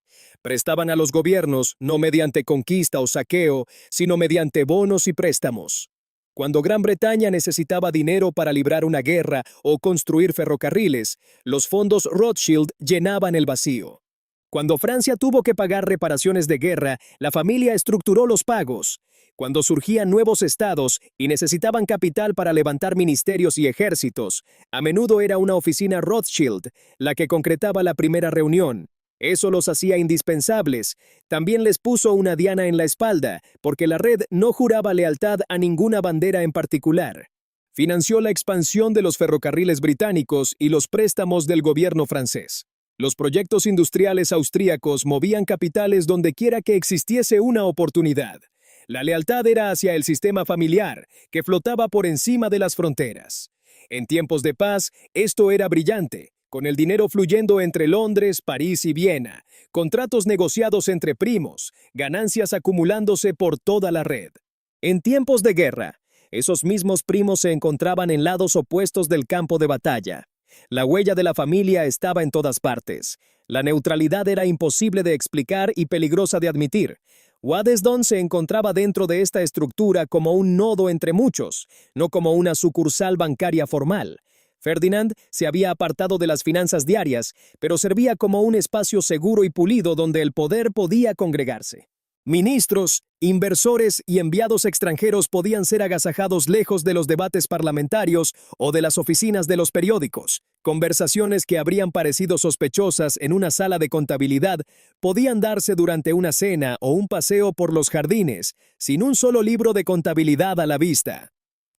Prestaban a los gobiernos no mediante conquista o saqueo, sino mediante bonos y préstamos. Cuando Gran Bretaña necesitaba dinero para librar una guerra o construir ferrocarriles, los fondos Rothschild llenaban el vacío. Cuando Francia tuvo que pagar reparaciones de guerra, la familia estructuró los pagos. Cuando surgían nuevos estados y necesitaban capital para levantar ministerios y ejércitos, a menudo era una oficina Rothschild la que concretaba la primera reunión. Eso los hacía indispensables. También les puso una diana en la espalda, porque la red no juraba lealtad a ninguna bandera en particular. Financió la expansión de los ferrocarriles británicos y los préstamos del gobierno francés. Los proyectos industriales austríacos movían capitales donde quiera que existiese una oportunidad. La lealtad era hacia el sistema familiar, que flotaba por encima de las fronteras. En tiempos de paz, esto era brillante, con el dinero fluyendo entre Londres, París y Viena, contratos negociados entre primos, ganancias acumulándose por toda la red. En tiempos de guerra, esos mismos primos se encontraban en lados opuestos del campo de batalla. La huella de la familia estaba en todas partes. La neutralidad era imposible de explicar y peligrosa de admitir. Waddesdon se encontraba dentro de esta estructura como un nodo entre muchos, no como una sucursal bancaria formal. Ferdinand se había apartado de las finanzas diarias, pero servía como un espacio seguro y pulido donde el poder podía congregarse. Ministros, inversores y enviados extranjeros podían ser agasajados lejos de los debates parlamentarios o de las oficinas de los periódicos. Conversaciones que habrían parecido sospechosas en una sala de contabilidad podían darse durante una cena o un paseo por los jardines, sin un solo libro de contabilidad a la vista.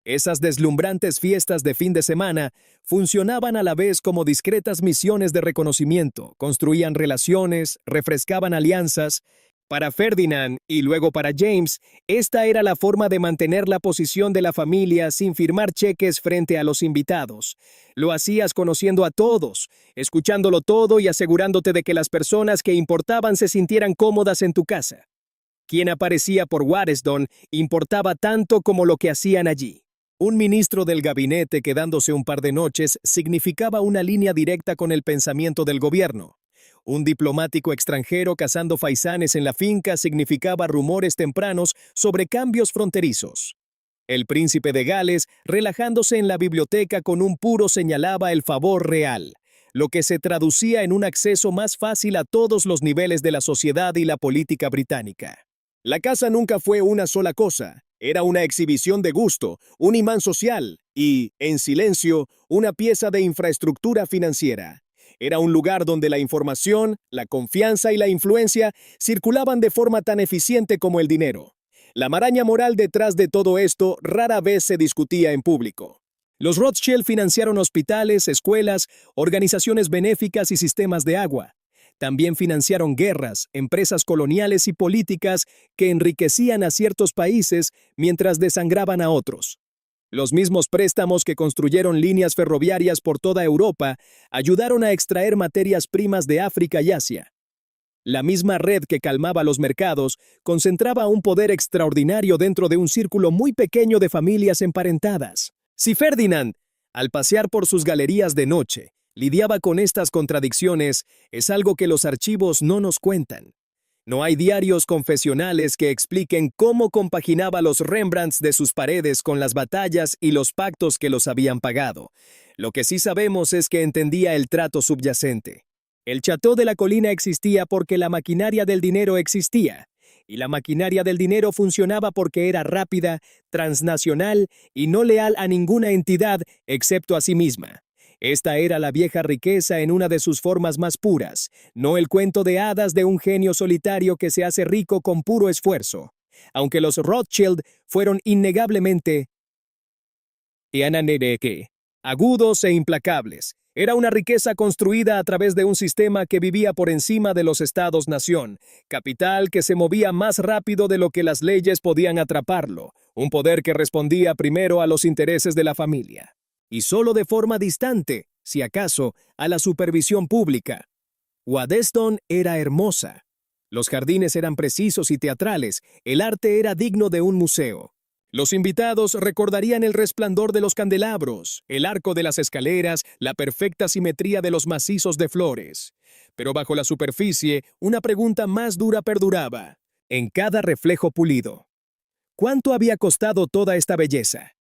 Esas deslumbrantes fiestas de fin de semana funcionaban a la vez como discretas misiones de reconocimiento, construían relaciones, refrescaban alianzas. Para Ferdinand y luego para James, esta era la forma de mantener la posición de la familia sin firmar cheques frente a los invitados. Lo hacías conociendo a todos, escuchándolo todo y asegurándote de que las personas que importaban se sintieran cómodas en tu casa. Quien aparecía por Waddesdon importaba tanto como lo que hacían allí. Un ministro del gabinete quedándose un par de noches significaba una línea directa con el pensamiento del gobierno. Un diplomático extranjero cazando faisanes en la finca significaba rumores tempranos sobre cambios fronterizos. El príncipe de Gales, relajándose en la biblioteca con un puro, señalaba el favor real, lo que se traducía en un acceso más fácil a todos los niveles de la sociedad y la política británica. La casa nunca fue una sola cosa. Era una exhibición de gusto, un imán social y, en silencio, una pieza de infraestructura financiera. Era un lugar donde la información, la confianza y la influencia circulaban de forma tan eficiente como el dinero. La maraña moral detrás de todo esto rara vez se discutía en público. Los Rothschild financiaron hospitales, escuelas, organizaciones benéficas y sistemas de agua. También financiaron guerras, empresas coloniales y políticas que enriquecían a ciertos países mientras desangraban a otros. Los mismos préstamos que construyeron líneas ferroviarias por toda Europa ayudaron a extraer materias primas de África y Asia. La misma red que calmaba los mercados concentraba un poder extraordinario dentro de un círculo muy pequeño de familias emparentadas. Si Ferdinand, al pasear por sus galerías de noche, lidiaba con estas contradicciones, es algo que los archivos no nos cuentan. No hay diarios confesionales que expliquen cómo compaginaba los Rembrandts de sus paredes con las batallas y los pactos que los habían pagado. Lo que sí sabemos es que entendía el trato subyacente. El Château de la Colina existía porque la maquinaria del dinero existía, y la maquinaria del dinero funcionaba porque era rápida, transnacional y no leal a ninguna entidad excepto a sí misma. Esta era la vieja riqueza en una de sus formas más puras, no el cuento de hadas de un genio solitario que se hace rico con puro esfuerzo. Aunque los Rothschild fueron innegablemente agudos e implacables, era una riqueza construida a través de un sistema que vivía por encima de los estados-nación, capital que se movía más rápido de lo que las leyes podían atraparlo, un poder que respondía primero a los intereses de la familia. Y solo de forma distante, si acaso, a la supervisión pública. Waddesdon era hermosa. Los jardines eran precisos y teatrales, el arte era digno de un museo. Los invitados recordarían el resplandor de los candelabros, el arco de las escaleras, la perfecta simetría de los macizos de flores. Pero bajo la superficie, una pregunta más dura perduraba, en cada reflejo pulido. ¿Cuánto había costado toda esta belleza?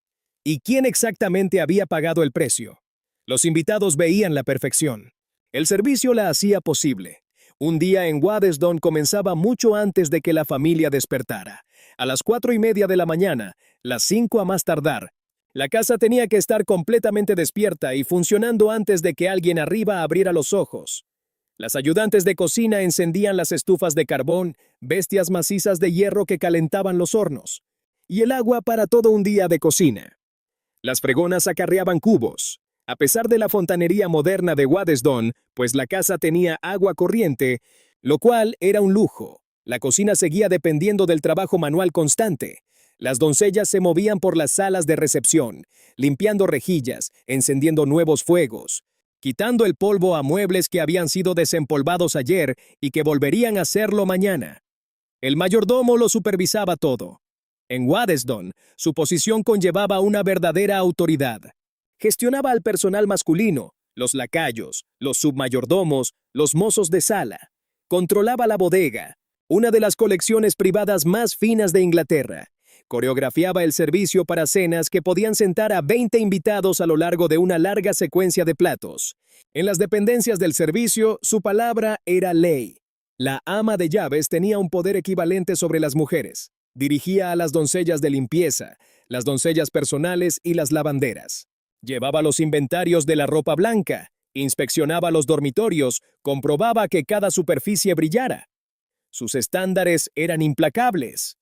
¿Y quién exactamente había pagado el precio? Los invitados veían la perfección. El servicio la hacía posible. Un día en Waddesdon comenzaba mucho antes de que la familia despertara. A las 4:30 de la mañana, las 5 a más tardar, la casa tenía que estar completamente despierta y funcionando antes de que alguien arriba abriera los ojos. Las ayudantes de cocina encendían las estufas de carbón, bestias macizas de hierro que calentaban los hornos, y el agua para todo un día de cocina. Las fregonas acarreaban cubos. A pesar de la fontanería moderna de Waddesdon, pues la casa tenía agua corriente, lo cual era un lujo. La cocina seguía dependiendo del trabajo manual constante. Las doncellas se movían por las salas de recepción, limpiando rejillas, encendiendo nuevos fuegos, quitando el polvo a muebles que habían sido desempolvados ayer y que volverían a hacerlo mañana. El mayordomo lo supervisaba todo. En Waddesdon, su posición conllevaba una verdadera autoridad. Gestionaba al personal masculino, los lacayos, los submayordomos, los mozos de sala. Controlaba la bodega, una de las colecciones privadas más finas de Inglaterra. Coreografiaba el servicio para cenas que podían sentar a 20 invitados a lo largo de una larga secuencia de platos. En las dependencias del servicio, su palabra era ley. La ama de llaves tenía un poder equivalente sobre las mujeres. Dirigía a las doncellas de limpieza, las doncellas personales y las lavanderas. Llevaba los inventarios de la ropa blanca, inspeccionaba los dormitorios, comprobaba que cada superficie brillara. Sus estándares eran implacables.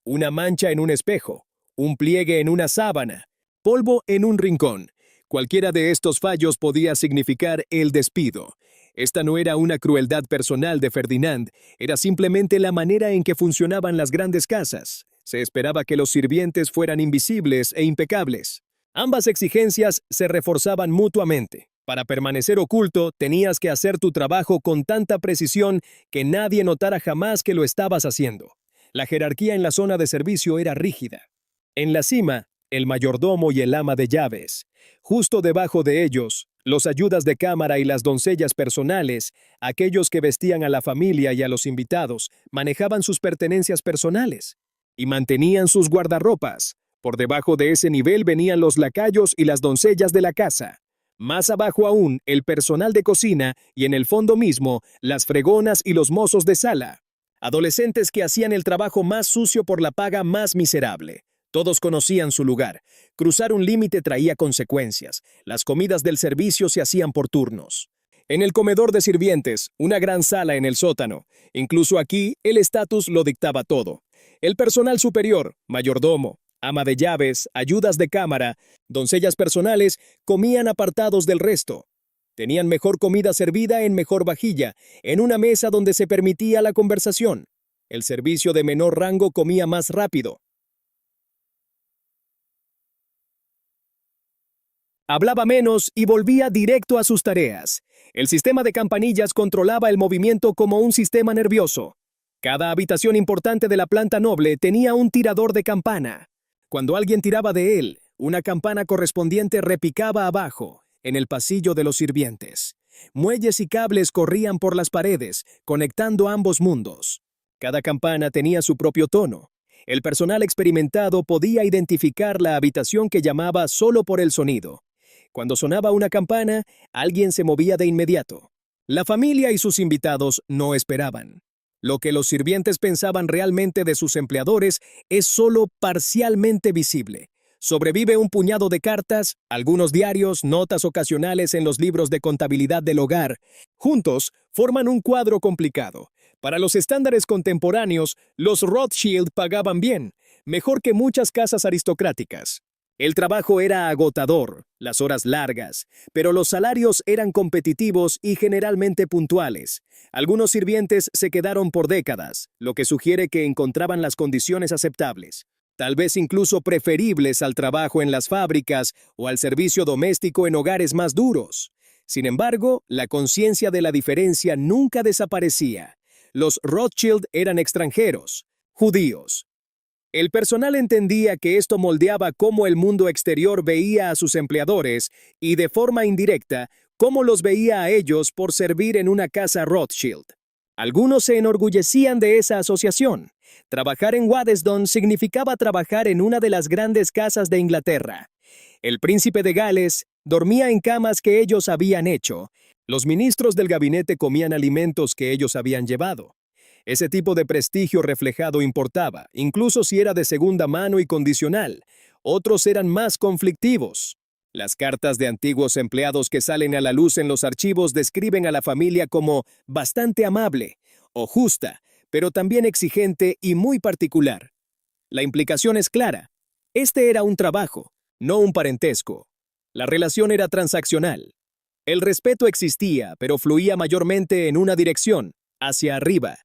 Una mancha en un espejo, un pliegue en una sábana, polvo en un rincón. Cualquiera de estos fallos podía significar el despido. Esta no era una crueldad personal de Ferdinand, era simplemente la manera en que funcionaban las grandes casas. Se esperaba que los sirvientes fueran invisibles e impecables. Ambas exigencias se reforzaban mutuamente. Para permanecer oculto, tenías que hacer tu trabajo con tanta precisión que nadie notara jamás que lo estabas haciendo. La jerarquía en la zona de servicio era rígida. En la cima, el mayordomo y el ama de llaves. Justo debajo de ellos, los ayudas de cámara y las doncellas personales, aquellos que vestían a la familia y a los invitados, manejaban sus pertenencias personales y mantenían sus guardarropas. Por debajo de ese nivel venían los lacayos y las doncellas de la casa. Más abajo aún, el personal de cocina y en el fondo mismo, las fregonas y los mozos de sala. Adolescentes que hacían el trabajo más sucio por la paga más miserable. Todos conocían su lugar. Cruzar un límite traía consecuencias. Las comidas del servicio se hacían por turnos. En el comedor de sirvientes, una gran sala en el sótano. Incluso aquí, el estatus lo dictaba todo. El personal superior, mayordomo, ama de llaves, ayudas de cámara, doncellas personales, comían apartados del resto. Tenían mejor comida servida en mejor vajilla, en una mesa donde se permitía la conversación. El servicio de menor rango comía más rápido. Hablaba menos y volvía directo a sus tareas. El sistema de campanillas controlaba el movimiento como un sistema nervioso. Cada habitación importante de la planta noble tenía un tirador de campana. Cuando alguien tiraba de él, una campana correspondiente repicaba abajo, en el pasillo de los sirvientes. Muelles y cables corrían por las paredes, conectando ambos mundos. Cada campana tenía su propio tono. El personal experimentado podía identificar la habitación que llamaba solo por el sonido. Cuando sonaba una campana, alguien se movía de inmediato. La familia y sus invitados no esperaban. Lo que los sirvientes pensaban realmente de sus empleadores es solo parcialmente visible. Sobrevive un puñado de cartas, algunos diarios, notas ocasionales en los libros de contabilidad del hogar. Juntos, forman un cuadro complicado. Para los estándares contemporáneos, los Rothschild pagaban bien, mejor que muchas casas aristocráticas. El trabajo era agotador, las horas largas, pero los salarios eran competitivos y generalmente puntuales. Algunos sirvientes se quedaron por décadas, lo que sugiere que encontraban las condiciones aceptables, tal vez incluso preferibles al trabajo en las fábricas o al servicio doméstico en hogares más duros. Sin embargo, la conciencia de la diferencia nunca desaparecía. Los Rothschild eran extranjeros, judíos. El personal entendía que esto moldeaba cómo el mundo exterior veía a sus empleadores y, de forma indirecta, cómo los veía a ellos por servir en una casa Rothschild. Algunos se enorgullecían de esa asociación. Trabajar en Waddesdon significaba trabajar en una de las grandes casas de Inglaterra. El príncipe de Gales dormía en camas que ellos habían hecho. Los ministros del gabinete comían alimentos que ellos habían llevado. Ese tipo de prestigio reflejado importaba, incluso si era de segunda mano y condicional. Otros eran más conflictivos. Las cartas de antiguos empleados que salen a la luz en los archivos describen a la familia como bastante amable o justa, pero también exigente y muy particular. La implicación es clara. Este era un trabajo, no un parentesco. La relación era transaccional. El respeto existía, pero fluía mayormente en una dirección, hacia arriba.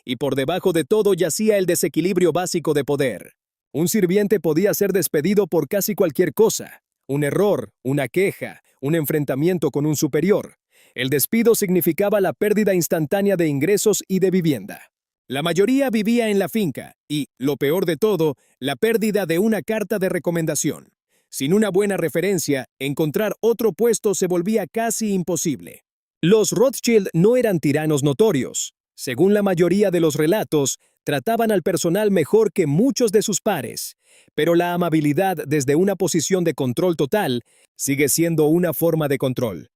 Y por debajo de todo yacía el desequilibrio básico de poder. Un sirviente podía ser despedido por casi cualquier cosa. Un error, una queja, un enfrentamiento con un superior. El despido significaba la pérdida instantánea de ingresos y de vivienda. La mayoría vivía en la finca y, lo peor de todo, la pérdida de una carta de recomendación. Sin una buena referencia, encontrar otro puesto se volvía casi imposible. Los Rothschild no eran tiranos notorios. Según la mayoría de los relatos, trataban al personal mejor que muchos de sus pares, pero la amabilidad desde una posición de control total sigue siendo una forma de control.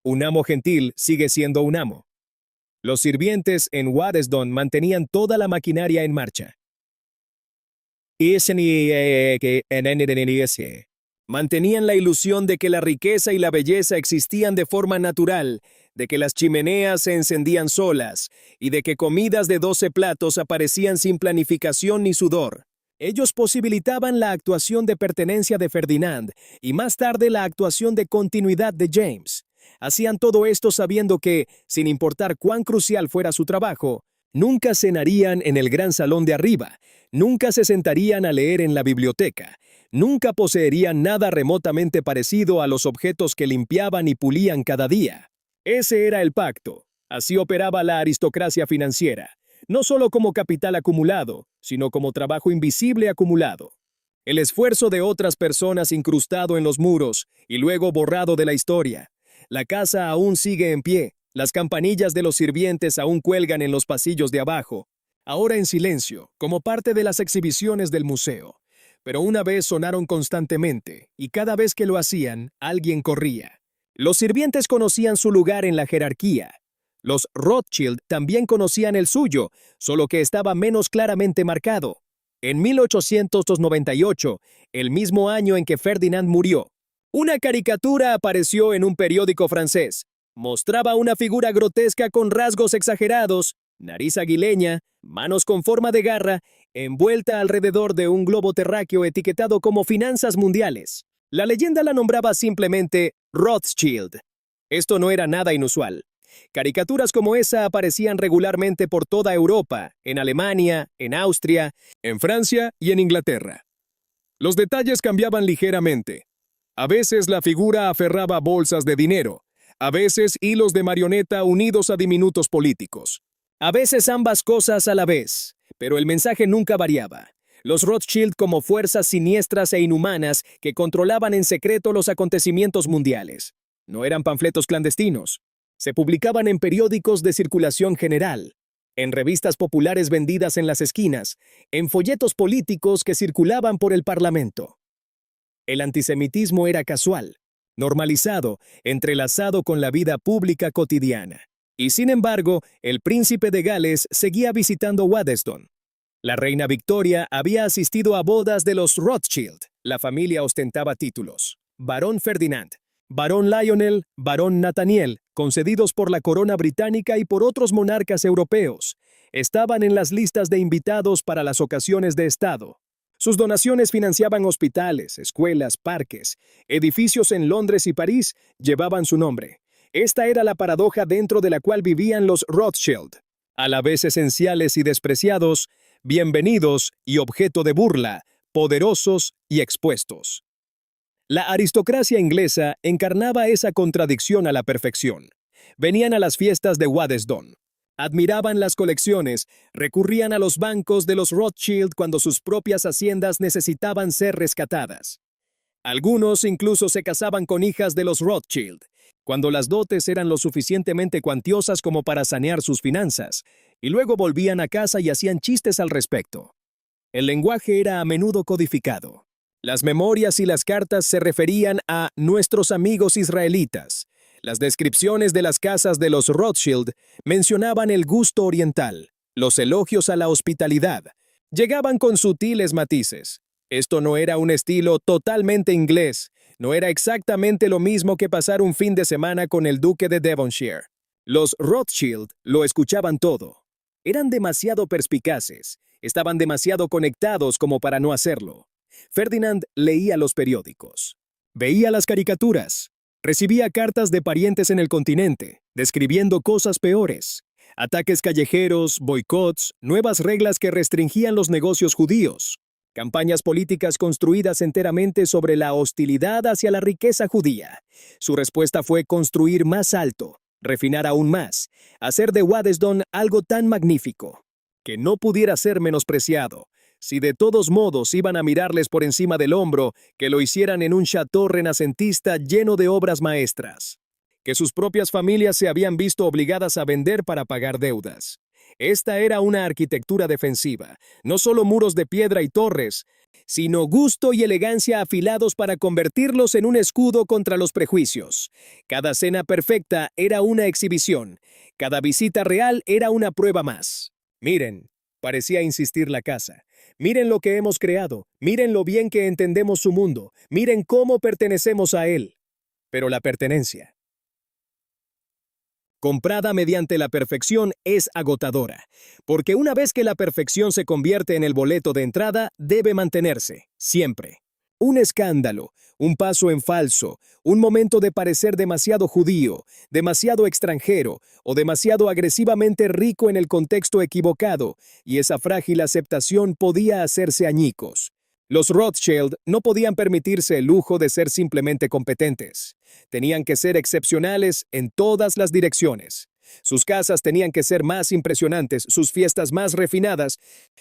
Un amo gentil sigue siendo un amo. Los sirvientes en Waddesdon mantenían toda la maquinaria en marcha. Mantenían la ilusión de que la riqueza y la belleza existían de forma natural, de que las chimeneas se encendían solas y de que comidas de 12 platos aparecían sin planificación ni sudor. Ellos posibilitaban la actuación de pertenencia de Ferdinand y más tarde la actuación de continuidad de James. Hacían todo esto sabiendo que, sin importar cuán crucial fuera su trabajo, nunca cenarían en el gran salón de arriba, nunca se sentarían a leer en la biblioteca, nunca poseerían nada remotamente parecido a los objetos que limpiaban y pulían cada día. Ese era el pacto. Así operaba la aristocracia financiera, no solo como capital acumulado, sino como trabajo invisible acumulado. El esfuerzo de otras personas incrustado en los muros y luego borrado de la historia. La casa aún sigue en pie, las campanillas de los sirvientes aún cuelgan en los pasillos de abajo, ahora en silencio, como parte de las exhibiciones del museo. Pero una vez sonaron constantemente, y cada vez que lo hacían, alguien corría. Los sirvientes conocían su lugar en la jerarquía. Los Rothschild también conocían el suyo, solo que estaba menos claramente marcado. En 1898, el mismo año en que Ferdinand murió, una caricatura apareció en un periódico francés. Mostraba una figura grotesca con rasgos exagerados, nariz aguileña, manos con forma de garra, envuelta alrededor de un globo terráqueo etiquetado como Finanzas Mundiales. La leyenda la nombraba simplemente Rothschild. Esto no era nada inusual. Caricaturas como esa aparecían regularmente por toda Europa, en Alemania, en Austria, en Francia y en Inglaterra. Los detalles cambiaban ligeramente. A veces la figura aferraba bolsas de dinero, a veces hilos de marioneta unidos a diminutos políticos. A veces ambas cosas a la vez, pero el mensaje nunca variaba. Los Rothschild como fuerzas siniestras e inhumanas que controlaban en secreto los acontecimientos mundiales. No eran panfletos clandestinos. Se publicaban en periódicos de circulación general, en revistas populares vendidas en las esquinas, en folletos políticos que circulaban por el Parlamento. El antisemitismo era casual, normalizado, entrelazado con la vida pública cotidiana. Y sin embargo, el príncipe de Gales seguía visitando Waddesdon. La reina Victoria había asistido a bodas de los Rothschild. La familia ostentaba títulos: Barón Ferdinand, Barón Lionel, Barón Nathaniel, concedidos por la corona británica y por otros monarcas europeos. Estaban en las listas de invitados para las ocasiones de Estado. Sus donaciones financiaban hospitales, escuelas, parques, edificios en Londres y París llevaban su nombre. Esta era la paradoja dentro de la cual vivían los Rothschild. A la vez esenciales y despreciados, bienvenidos y objeto de burla, poderosos y expuestos. La aristocracia inglesa encarnaba esa contradicción a la perfección. Venían a las fiestas de Waddesdon. Admiraban las colecciones, recurrían a los bancos de los Rothschild cuando sus propias haciendas necesitaban ser rescatadas. Algunos incluso se casaban con hijas de los Rothschild, cuando las dotes eran lo suficientemente cuantiosas como para sanear sus finanzas, y luego volvían a casa y hacían chistes al respecto. El lenguaje era a menudo codificado. Las memorias y las cartas se referían a nuestros amigos israelitas. Las descripciones de las casas de los Rothschild mencionaban el gusto oriental. Los elogios a la hospitalidad llegaban con sutiles matices. Esto no era un estilo totalmente inglés, no era exactamente lo mismo que pasar un fin de semana con el duque de Devonshire. Los Rothschild lo escuchaban todo. Eran demasiado perspicaces, estaban demasiado conectados como para no hacerlo. Ferdinand leía los periódicos, veía las caricaturas, recibía cartas de parientes en el continente, describiendo cosas peores. Ataques callejeros, boicots, nuevas reglas que restringían los negocios judíos. Campañas políticas construidas enteramente sobre la hostilidad hacia la riqueza judía. Su respuesta fue construir más alto, refinar aún más, hacer de Waddesdon algo tan magnífico, que no pudiera ser menospreciado. Si de todos modos iban a mirarles por encima del hombro, que lo hicieran en un chateau renacentista lleno de obras maestras, que sus propias familias se habían visto obligadas a vender para pagar deudas. Esta era una arquitectura defensiva, no solo muros de piedra y torres, sino gusto y elegancia afilados para convertirlos en un escudo contra los prejuicios. Cada cena perfecta era una exhibición, cada visita real era una prueba más. Miren, parecía insistir la casa. Miren lo que hemos creado, miren lo bien que entendemos su mundo, miren cómo pertenecemos a él. Pero la pertenencia, comprada mediante la perfección, es agotadora, porque una vez que la perfección se convierte en el boleto de entrada, debe mantenerse, siempre. Un escándalo, un paso en falso, un momento de parecer demasiado judío, demasiado extranjero o demasiado agresivamente rico en el contexto equivocado, y esa frágil aceptación podía hacerse añicos. Los Rothschild no podían permitirse el lujo de ser simplemente competentes. Tenían que ser excepcionales en todas las direcciones. Sus casas tenían que ser más impresionantes, sus fiestas más refinadas,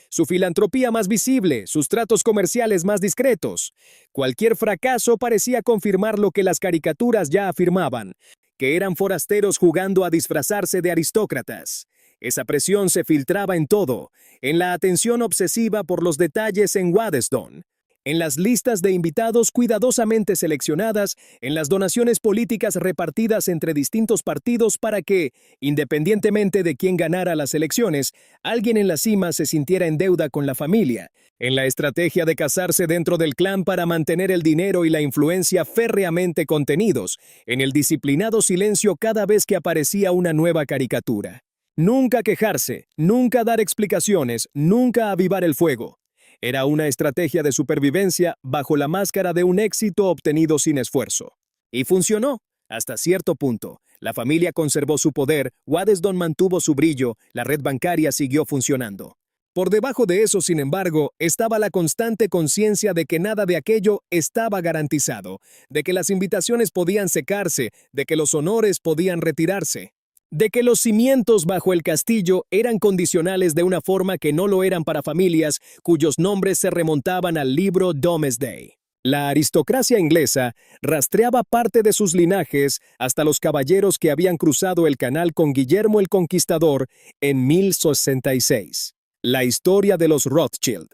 su filantropía más visible, sus tratos comerciales más discretos. Cualquier fracaso parecía confirmar lo que las caricaturas ya afirmaban, que eran forasteros jugando a disfrazarse de aristócratas. Esa presión se filtraba en todo, en la atención obsesiva por los detalles en Waddesdon, en las listas de invitados cuidadosamente seleccionadas, en las donaciones políticas repartidas entre distintos partidos para que, independientemente de quién ganara las elecciones, alguien en la cima se sintiera en deuda con la familia, en la estrategia de casarse dentro del clan para mantener el dinero y la influencia férreamente contenidos, en el disciplinado silencio cada vez que aparecía una nueva caricatura. Nunca quejarse, nunca dar explicaciones, nunca avivar el fuego. Era una estrategia de supervivencia bajo la máscara de un éxito obtenido sin esfuerzo. Y funcionó, hasta cierto punto. La familia conservó su poder, Waddesdon mantuvo su brillo, la red bancaria siguió funcionando. Por debajo de eso, sin embargo, estaba la constante conciencia de que nada de aquello estaba garantizado, de que las invitaciones podían secarse, de que los honores podían retirarse, de que los cimientos bajo el castillo eran condicionales de una forma que no lo eran para familias cuyos nombres se remontaban al libro Domesday. La aristocracia inglesa rastreaba parte de sus linajes hasta los caballeros que habían cruzado el canal con Guillermo el Conquistador en 1066. La historia de los Rothschild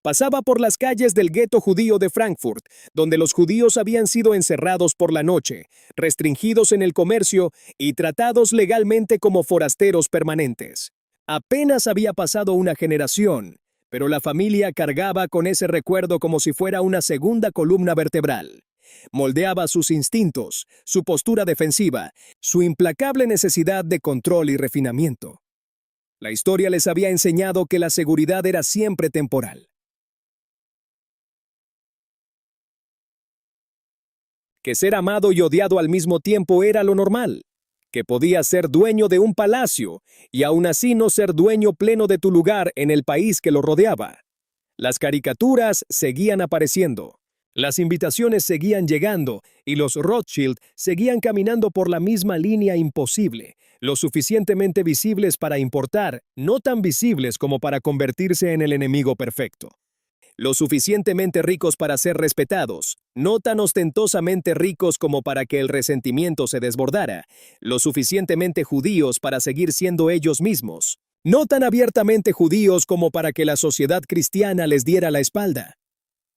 pasaba por las calles del gueto judío de Frankfurt, donde los judíos habían sido encerrados por la noche, restringidos en el comercio y tratados legalmente como forasteros permanentes. Apenas había pasado una generación, pero la familia cargaba con ese recuerdo como si fuera una segunda columna vertebral. Moldeaba sus instintos, su postura defensiva, su implacable necesidad de control y refinamiento. La historia les había enseñado que la seguridad era siempre temporal, que ser amado y odiado al mismo tiempo era lo normal, que podías ser dueño de un palacio y aún así no ser dueño pleno de tu lugar en el país que lo rodeaba. Las caricaturas seguían apareciendo, las invitaciones seguían llegando y los Rothschild seguían caminando por la misma línea imposible, lo suficientemente visibles para importar, no tan visibles como para convertirse en el enemigo perfecto. Lo suficientemente ricos para ser respetados, no tan ostentosamente ricos como para que el resentimiento se desbordara, lo suficientemente judíos para seguir siendo ellos mismos, no tan abiertamente judíos como para que la sociedad cristiana les diera la espalda.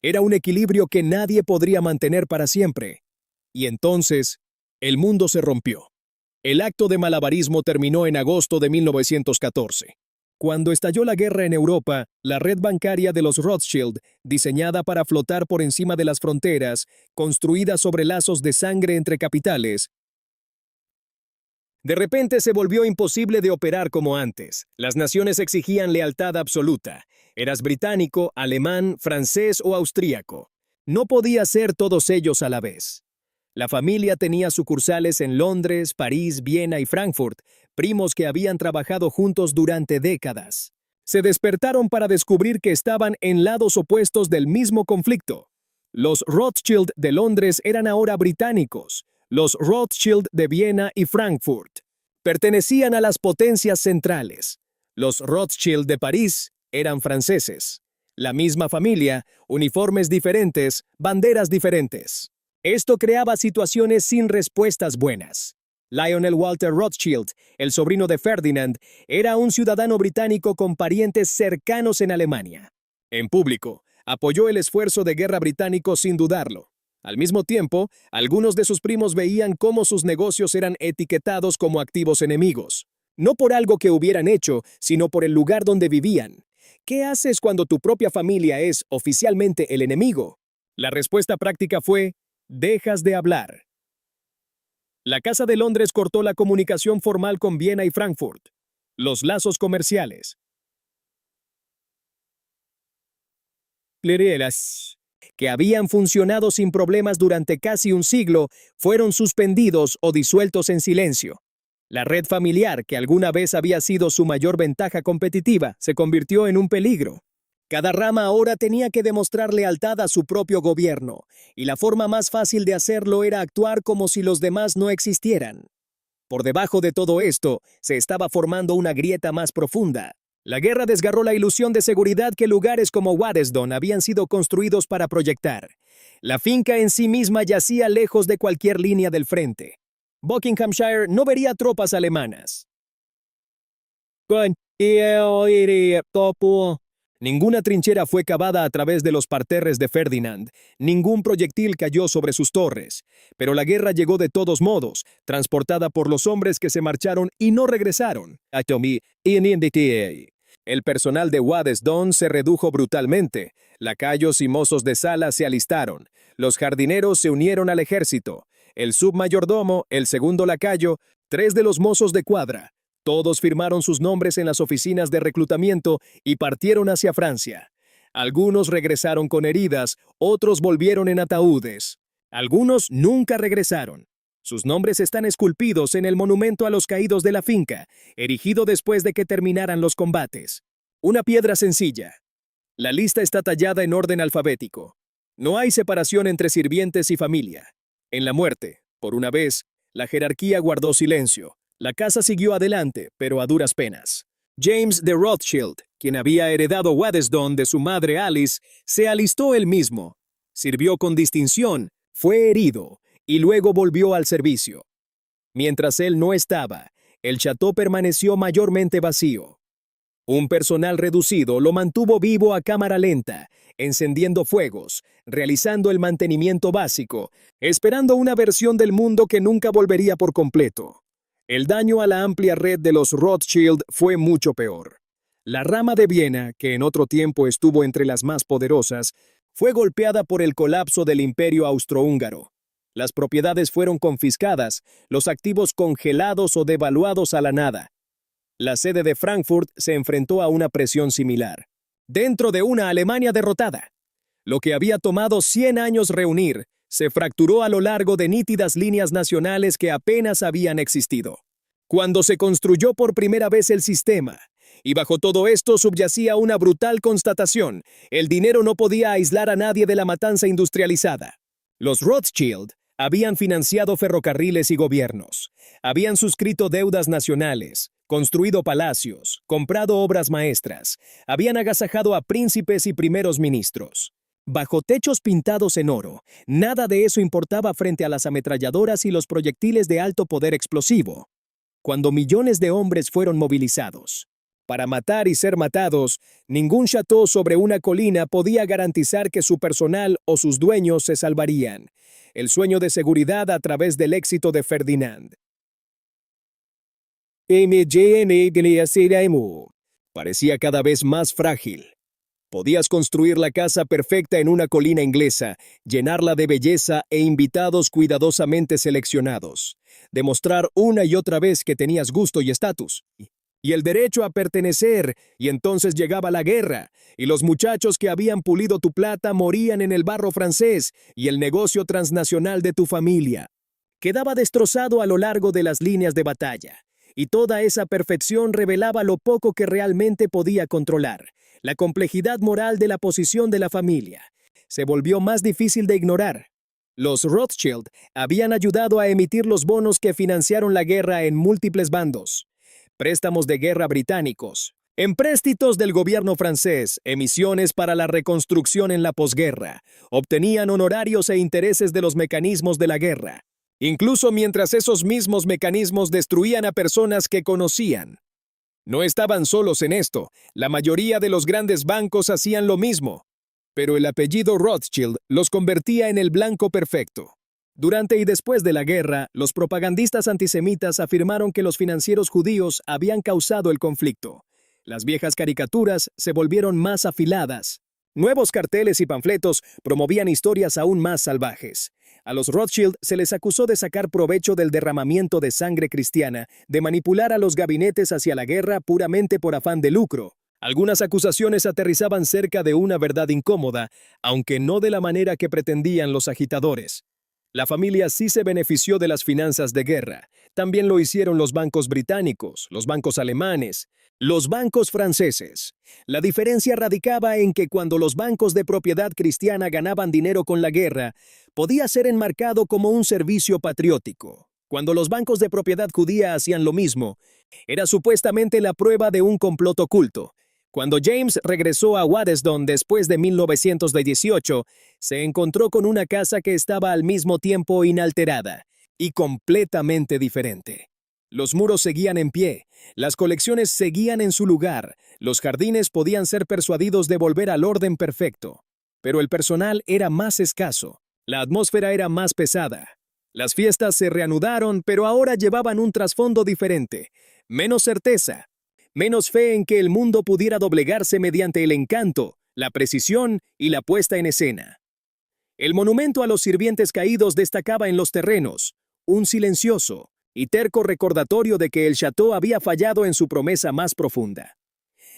Era un equilibrio que nadie podría mantener para siempre. Y entonces, el mundo se rompió. El acto de malabarismo terminó en agosto de 1914. Cuando estalló la guerra en Europa, la red bancaria de los Rothschild, diseñada para flotar por encima de las fronteras, construida sobre lazos de sangre entre capitales, de repente se volvió imposible de operar como antes. Las naciones exigían lealtad absoluta. Eras británico, alemán, francés o austríaco. No podía ser todos ellos a la vez. La familia tenía sucursales en Londres, París, Viena y Frankfurt, primos que habían trabajado juntos durante décadas. Se despertaron para descubrir que estaban en lados opuestos del mismo conflicto. Los Rothschild de Londres eran ahora británicos. Los Rothschild de Viena y Frankfurt pertenecían a las potencias centrales. Los Rothschild de París eran franceses. La misma familia, uniformes diferentes, banderas diferentes. Esto creaba situaciones sin respuestas buenas. Lionel Walter Rothschild, el sobrino de Ferdinand, era un ciudadano británico con parientes cercanos en Alemania. En público, apoyó el esfuerzo de guerra británico sin dudarlo. Al mismo tiempo, algunos de sus primos veían cómo sus negocios eran etiquetados como activos enemigos. No por algo que hubieran hecho, sino por el lugar donde vivían. ¿Qué haces cuando tu propia familia es oficialmente el enemigo? La respuesta práctica fue: dejas de hablar. La Casa de Londres cortó la comunicación formal con Viena y Frankfurt. Los lazos comerciales, que habían funcionado sin problemas durante casi un siglo, fueron suspendidos o disueltos en silencio. La red familiar, que alguna vez había sido su mayor ventaja competitiva, se convirtió en un peligro. Cada rama ahora tenía que demostrar lealtad a su propio gobierno, y la forma más fácil de hacerlo era actuar como si los demás no existieran. Por debajo de todo esto, se estaba formando una grieta más profunda. La guerra desgarró la ilusión de seguridad que lugares como Waddesdon habían sido construidos para proyectar. La finca en sí misma yacía lejos de cualquier línea del frente. Buckinghamshire no vería tropas alemanas. Ninguna trinchera fue cavada a través de los parterres de Ferdinand, ningún proyectil cayó sobre sus torres, pero la guerra llegó de todos modos, transportada por los hombres que se marcharon y no regresaron. El personal de Waddesdon se redujo brutalmente, lacayos y mozos de sala se alistaron, los jardineros se unieron al ejército, el submayordomo, el segundo lacayo, 3 de los mozos de cuadra. Todos firmaron sus nombres en las oficinas de reclutamiento y partieron hacia Francia. Algunos regresaron con heridas, otros volvieron en ataúdes. Algunos nunca regresaron. Sus nombres están esculpidos en el monumento a los caídos de la finca, erigido después de que terminaran los combates. Una piedra sencilla. La lista está tallada en orden alfabético. No hay separación entre sirvientes y familia. En la muerte, por una vez, la jerarquía guardó silencio. La casa siguió adelante, pero a duras penas. James de Rothschild, quien había heredado Waddesdon de su madre Alice, se alistó él mismo. Sirvió con distinción, fue herido y luego volvió al servicio. Mientras él no estaba, el chateau permaneció mayormente vacío. Un personal reducido lo mantuvo vivo a cámara lenta, encendiendo fuegos, realizando el mantenimiento básico, esperando una versión del mundo que nunca volvería por completo. El daño a la amplia red de los Rothschild fue mucho peor. La rama de Viena, que en otro tiempo estuvo entre las más poderosas, fue golpeada por el colapso del Imperio Austrohúngaro. Las propiedades fueron confiscadas, los activos congelados o devaluados a la nada. La sede de Frankfurt se enfrentó a una presión similar. Dentro de una Alemania derrotada, lo que había tomado 100 años reunir, se fracturó a lo largo de nítidas líneas nacionales que apenas habían existido. Cuando se construyó por primera vez el sistema, y bajo todo esto subyacía una brutal constatación: el dinero no podía aislar a nadie de la matanza industrializada. Los Rothschild habían financiado ferrocarriles y gobiernos, habían suscrito deudas nacionales, construido palacios, comprado obras maestras, habían agasajado a príncipes y primeros ministros. Bajo techos pintados en oro, nada de eso importaba frente a las ametralladoras y los proyectiles de alto poder explosivo. Cuando millones de hombres fueron movilizados para matar y ser matados, ningún chateau sobre una colina podía garantizar que su personal o sus dueños se salvarían. El sueño de seguridad a través del éxito de Ferdinand. parecía cada vez más frágil. Podías construir la casa perfecta en una colina inglesa, llenarla de belleza e invitados cuidadosamente seleccionados, demostrar una y otra vez que tenías gusto y estatus, y el derecho a pertenecer, y entonces llegaba la guerra, y los muchachos que habían pulido tu plata morían en el barro francés, y el negocio transnacional de tu familia quedaba destrozado a lo largo de las líneas de batalla, y toda esa perfección revelaba lo poco que realmente podía controlar. La complejidad moral de la posición de la familia se volvió más difícil de ignorar. Los Rothschild habían ayudado a emitir los bonos que financiaron la guerra en múltiples bandos. Préstamos de guerra británicos, empréstitos del gobierno francés, emisiones para la reconstrucción en la posguerra, obtenían honorarios e intereses de los mecanismos de la guerra, incluso mientras esos mismos mecanismos destruían a personas que conocían. No estaban solos en esto, la mayoría de los grandes bancos hacían lo mismo, pero el apellido Rothschild los convertía en el blanco perfecto. Durante y después de la guerra, los propagandistas antisemitas afirmaron que los financieros judíos habían causado el conflicto. Las viejas caricaturas se volvieron más afiladas. Nuevos carteles y panfletos promovían historias aún más salvajes. A los Rothschild se les acusó de sacar provecho del derramamiento de sangre cristiana, de manipular a los gabinetes hacia la guerra puramente por afán de lucro. Algunas acusaciones aterrizaban cerca de una verdad incómoda, aunque no de la manera que pretendían los agitadores. La familia sí se benefició de las finanzas de guerra. También lo hicieron los bancos británicos, los bancos alemanes, los bancos franceses. La diferencia radicaba en que cuando los bancos de propiedad cristiana ganaban dinero con la guerra, podía ser enmarcado como un servicio patriótico. Cuando los bancos de propiedad judía hacían lo mismo, era supuestamente la prueba de un complot oculto. Cuando James regresó a Waddesdon después de 1918, se encontró con una casa que estaba al mismo tiempo inalterada y completamente diferente. Los muros seguían en pie, las colecciones seguían en su lugar, los jardines podían ser persuadidos de volver al orden perfecto, pero el personal era más escaso, la atmósfera era más pesada. Las fiestas se reanudaron, pero ahora llevaban un trasfondo diferente, menos certeza, menos fe en que el mundo pudiera doblegarse mediante el encanto, la precisión y la puesta en escena. El monumento a los sirvientes caídos destacaba en los terrenos, un silencioso y terco recordatorio de que el Chateau había fallado en su promesa más profunda.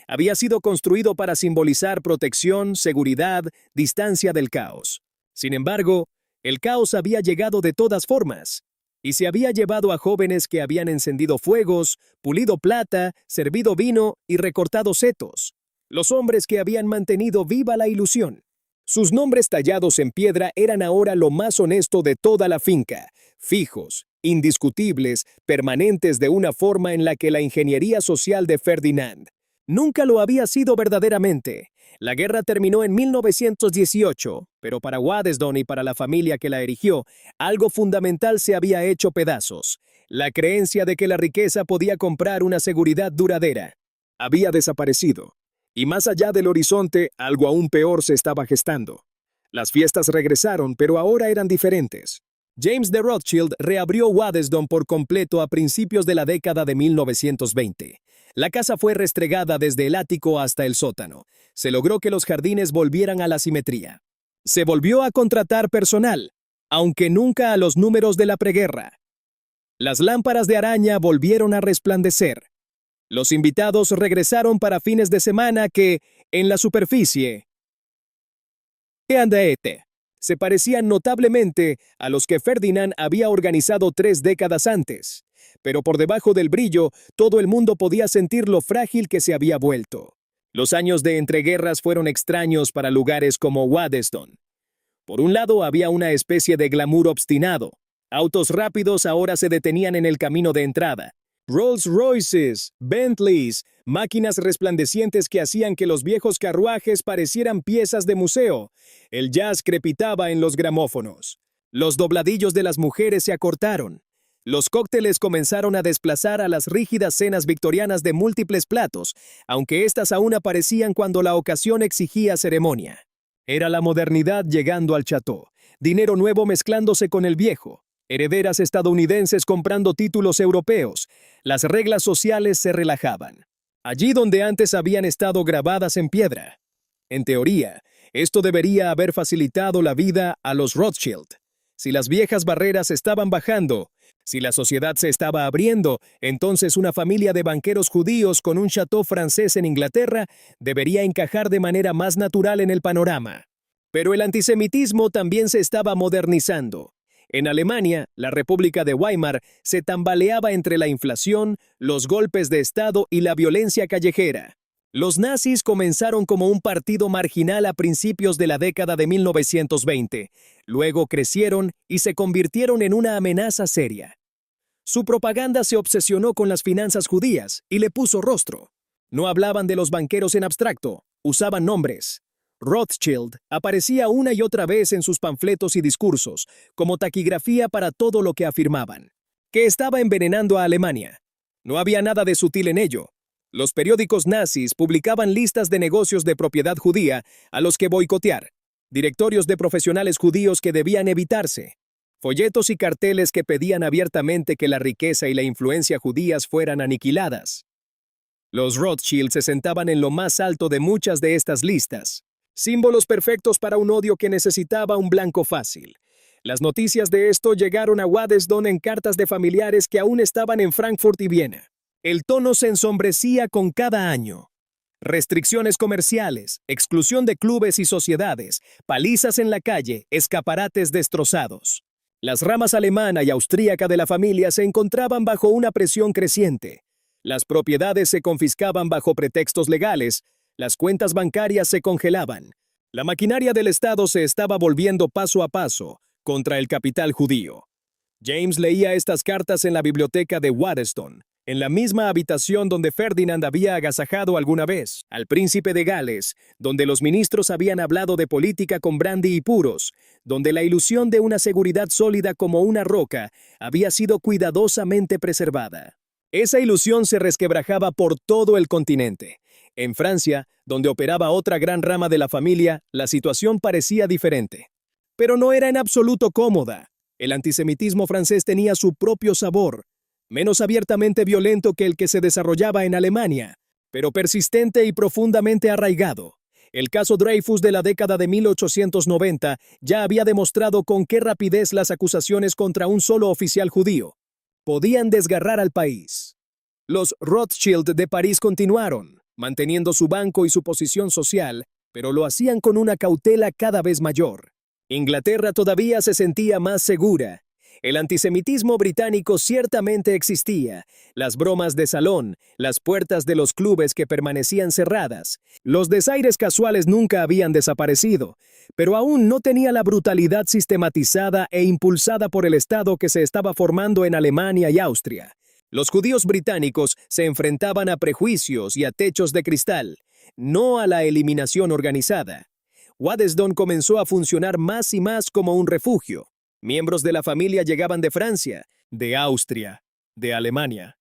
Había sido construido para simbolizar protección, seguridad, distancia del caos. Sin embargo, el caos había llegado de todas formas, y se había llevado a jóvenes que habían encendido fuegos, pulido plata, servido vino y recortado setos. Los hombres que habían mantenido viva la ilusión. Sus nombres tallados en piedra eran ahora lo más honesto de toda la finca, fijos, indiscutibles, permanentes de una forma en la que la ingeniería social de Ferdinand nunca lo había sido verdaderamente. La guerra terminó en 1918, pero para Waddesdon y para la familia que la erigió, algo fundamental se había hecho pedazos. La creencia de que la riqueza podía comprar una seguridad duradera había desaparecido. Y más allá del horizonte, algo aún peor se estaba gestando. Las fiestas regresaron, pero ahora eran diferentes. James de Rothschild reabrió Waddesdon por completo a principios de la década de 1920. La casa fue restregada desde el ático hasta el sótano. Se logró que los jardines volvieran a la simetría. Se volvió a contratar personal, aunque nunca a los números de la preguerra. Las lámparas de araña volvieron a resplandecer. Los invitados regresaron para fines de semana que, en la superficie, se parecían notablemente a los que Ferdinand había organizado 3 décadas antes, pero por debajo del brillo todo el mundo podía sentir lo frágil que se había vuelto. Los años de entreguerras fueron extraños para lugares como Waddesdon. Por un lado había una especie de glamour obstinado. Autos rápidos ahora se detenían en el camino de entrada. Rolls Royces, Bentleys, máquinas resplandecientes que hacían que los viejos carruajes parecieran piezas de museo. El jazz crepitaba en los gramófonos. Los dobladillos de las mujeres se acortaron. Los cócteles comenzaron a desplazar a las rígidas cenas victorianas de múltiples platos, aunque éstas aún aparecían cuando la ocasión exigía ceremonia. Era la modernidad llegando al Chateau, dinero nuevo mezclándose con el viejo. Herederas estadounidenses comprando títulos europeos. Las reglas sociales se relajaban. allí donde antes habían estado grabadas en piedra. En teoría, esto debería haber facilitado la vida a los Rothschild. Si las viejas barreras estaban bajando, si la sociedad se estaba abriendo, entonces una familia de banqueros judíos con un chateau francés en Inglaterra debería encajar de manera más natural en el panorama. Pero el antisemitismo también se estaba modernizando. En Alemania, la República de Weimar se tambaleaba entre la inflación, los golpes de Estado y la violencia callejera. Los nazis comenzaron como un partido marginal a principios de la década de 1920. Luego crecieron y se convirtieron en una amenaza seria. Su propaganda se obsesionó con las finanzas judías y le puso rostro. No hablaban de los banqueros en abstracto, usaban nombres. Rothschild aparecía una y otra vez en sus panfletos y discursos, como taquigrafía para todo lo que afirmaban. Que estaba envenenando a Alemania. No había nada de sutil en ello. Los periódicos nazis publicaban listas de negocios de propiedad judía a los que boicotear, directorios de profesionales judíos que debían evitarse, folletos y carteles que pedían abiertamente que la riqueza y la influencia judías fueran aniquiladas. Los Rothschild se sentaban en lo más alto de muchas de estas listas, símbolos perfectos para un odio que necesitaba un blanco fácil. Las noticias de esto llegaron a Waddesdon en cartas de familiares que aún estaban en Frankfurt y Viena. El tono se ensombrecía con cada año. Restricciones comerciales, exclusión de clubes y sociedades, palizas en la calle, escaparates destrozados. Las ramas alemana y austríaca de la familia se encontraban bajo una presión creciente. Las propiedades se confiscaban bajo pretextos legales, las cuentas bancarias se congelaban. La maquinaria del Estado se estaba volviendo paso a paso contra el capital judío. James leía estas cartas en la biblioteca de Waddesdon, en la misma habitación donde Ferdinand había agasajado alguna vez al príncipe de Gales, donde los ministros habían hablado de política con brandy y puros, donde la ilusión de una seguridad sólida como una roca había sido cuidadosamente preservada. Esa ilusión se resquebrajaba por todo el continente. En Francia, donde operaba otra gran rama de la familia, la situación parecía diferente. Pero no era en absoluto cómoda. El antisemitismo francés tenía su propio sabor, menos abiertamente violento que el que se desarrollaba en Alemania, pero persistente y profundamente arraigado. El caso Dreyfus de la década de 1890 ya había demostrado con qué rapidez las acusaciones contra un solo oficial judío podían desgarrar al país. Los Rothschild de París continuaron, manteniendo su banco y su posición social, pero lo hacían con una cautela cada vez mayor. Inglaterra todavía se sentía más segura. El antisemitismo británico ciertamente existía, las bromas de salón, las puertas de los clubes que permanecían cerradas, los desaires casuales nunca habían desaparecido, pero aún no tenía la brutalidad sistematizada e impulsada por el Estado que se estaba formando en Alemania y Austria. Los judíos británicos se enfrentaban a prejuicios y a techos de cristal, no a la eliminación organizada. Waddesdon comenzó a funcionar más y más como un refugio. Miembros de la familia llegaban de Francia, de Austria, de Alemania.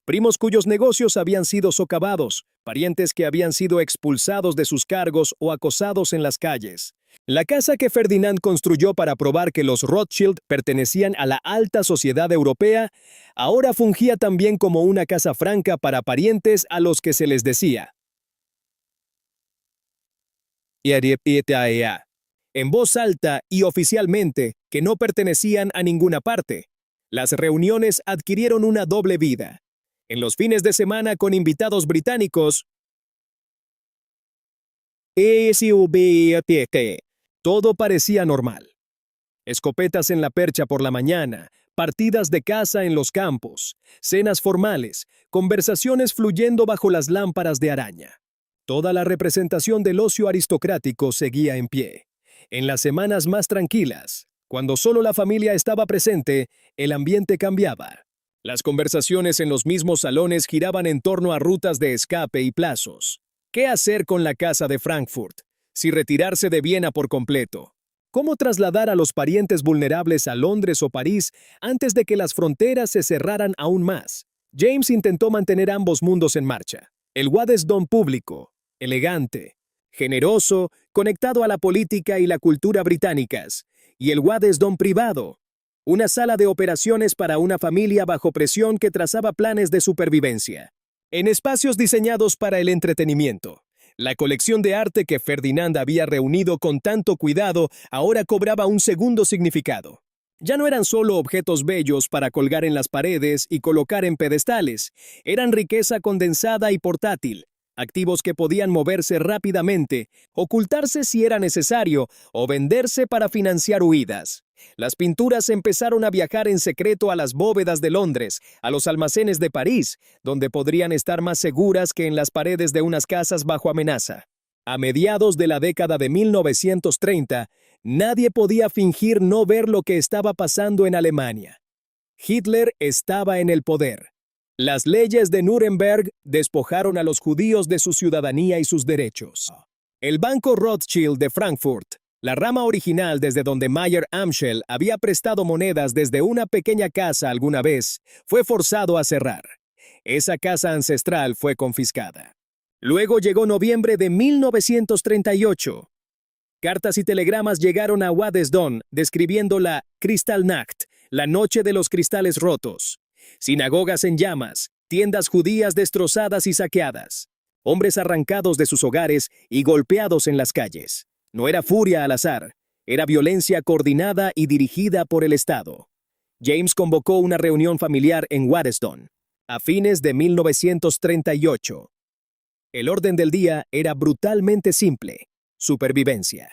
Primos cuyos negocios habían sido socavados, parientes que habían sido expulsados de sus cargos o acosados en las calles. La casa que Ferdinand construyó para probar que los Rothschild pertenecían a la alta sociedad europea, ahora fungía también como una casa franca para parientes a los que se les decía en voz alta y oficialmente que no pertenecían a ninguna parte. Las reuniones adquirieron una doble vida. En los fines de semana con invitados británicos, todo parecía normal. Escopetas en la percha por la mañana, partidas de caza en los campos, cenas formales, conversaciones fluyendo bajo las lámparas de araña. Toda la representación del ocio aristocrático seguía en pie. En las semanas más tranquilas, cuando solo la familia estaba presente, el ambiente cambiaba. Las conversaciones en los mismos salones giraban en torno a rutas de escape y plazos. ¿Qué hacer con la casa de Frankfurt? Si retirarse de Viena por completo. ¿Cómo trasladar a los parientes vulnerables a Londres o París antes de que las fronteras se cerraran aún más? James intentó mantener ambos mundos en marcha. El Waddesdon público, elegante, generoso, conectado a la política y la cultura británicas, y el Waddesdon privado, una sala de operaciones para una familia bajo presión que trazaba planes de supervivencia. En espacios diseñados para el entretenimiento, la colección de arte que Ferdinand había reunido con tanto cuidado ahora cobraba un segundo significado. Ya no eran solo objetos bellos para colgar en las paredes y colocar en pedestales, eran riqueza condensada y portátil, activos que podían moverse rápidamente, ocultarse si era necesario o venderse para financiar huidas. Las pinturas empezaron a viajar en secreto a las bóvedas de Londres, a los almacenes de París, donde podrían estar más seguras que en las paredes de unas casas bajo amenaza. A mediados de la década de 1930, nadie podía fingir no ver lo que estaba pasando en Alemania. Hitler estaba en el poder. Las leyes de Nuremberg despojaron a los judíos de su ciudadanía y sus derechos. El Banco Rothschild de Frankfurt, la rama original desde donde Mayer Amschel había prestado monedas desde una pequeña casa alguna vez, fue forzado a cerrar. Esa casa ancestral fue confiscada. Luego llegó noviembre de 1938. Cartas y telegramas llegaron a Waddesdon describiendo la Kristallnacht, la noche de los cristales rotos. Sinagogas en llamas, tiendas judías destrozadas y saqueadas, hombres arrancados de sus hogares y golpeados en las calles. No era furia al azar, era violencia coordinada y dirigida por el Estado. James convocó una reunión familiar en Waddesdon, a fines de 1938. El orden del día era brutalmente simple: supervivencia.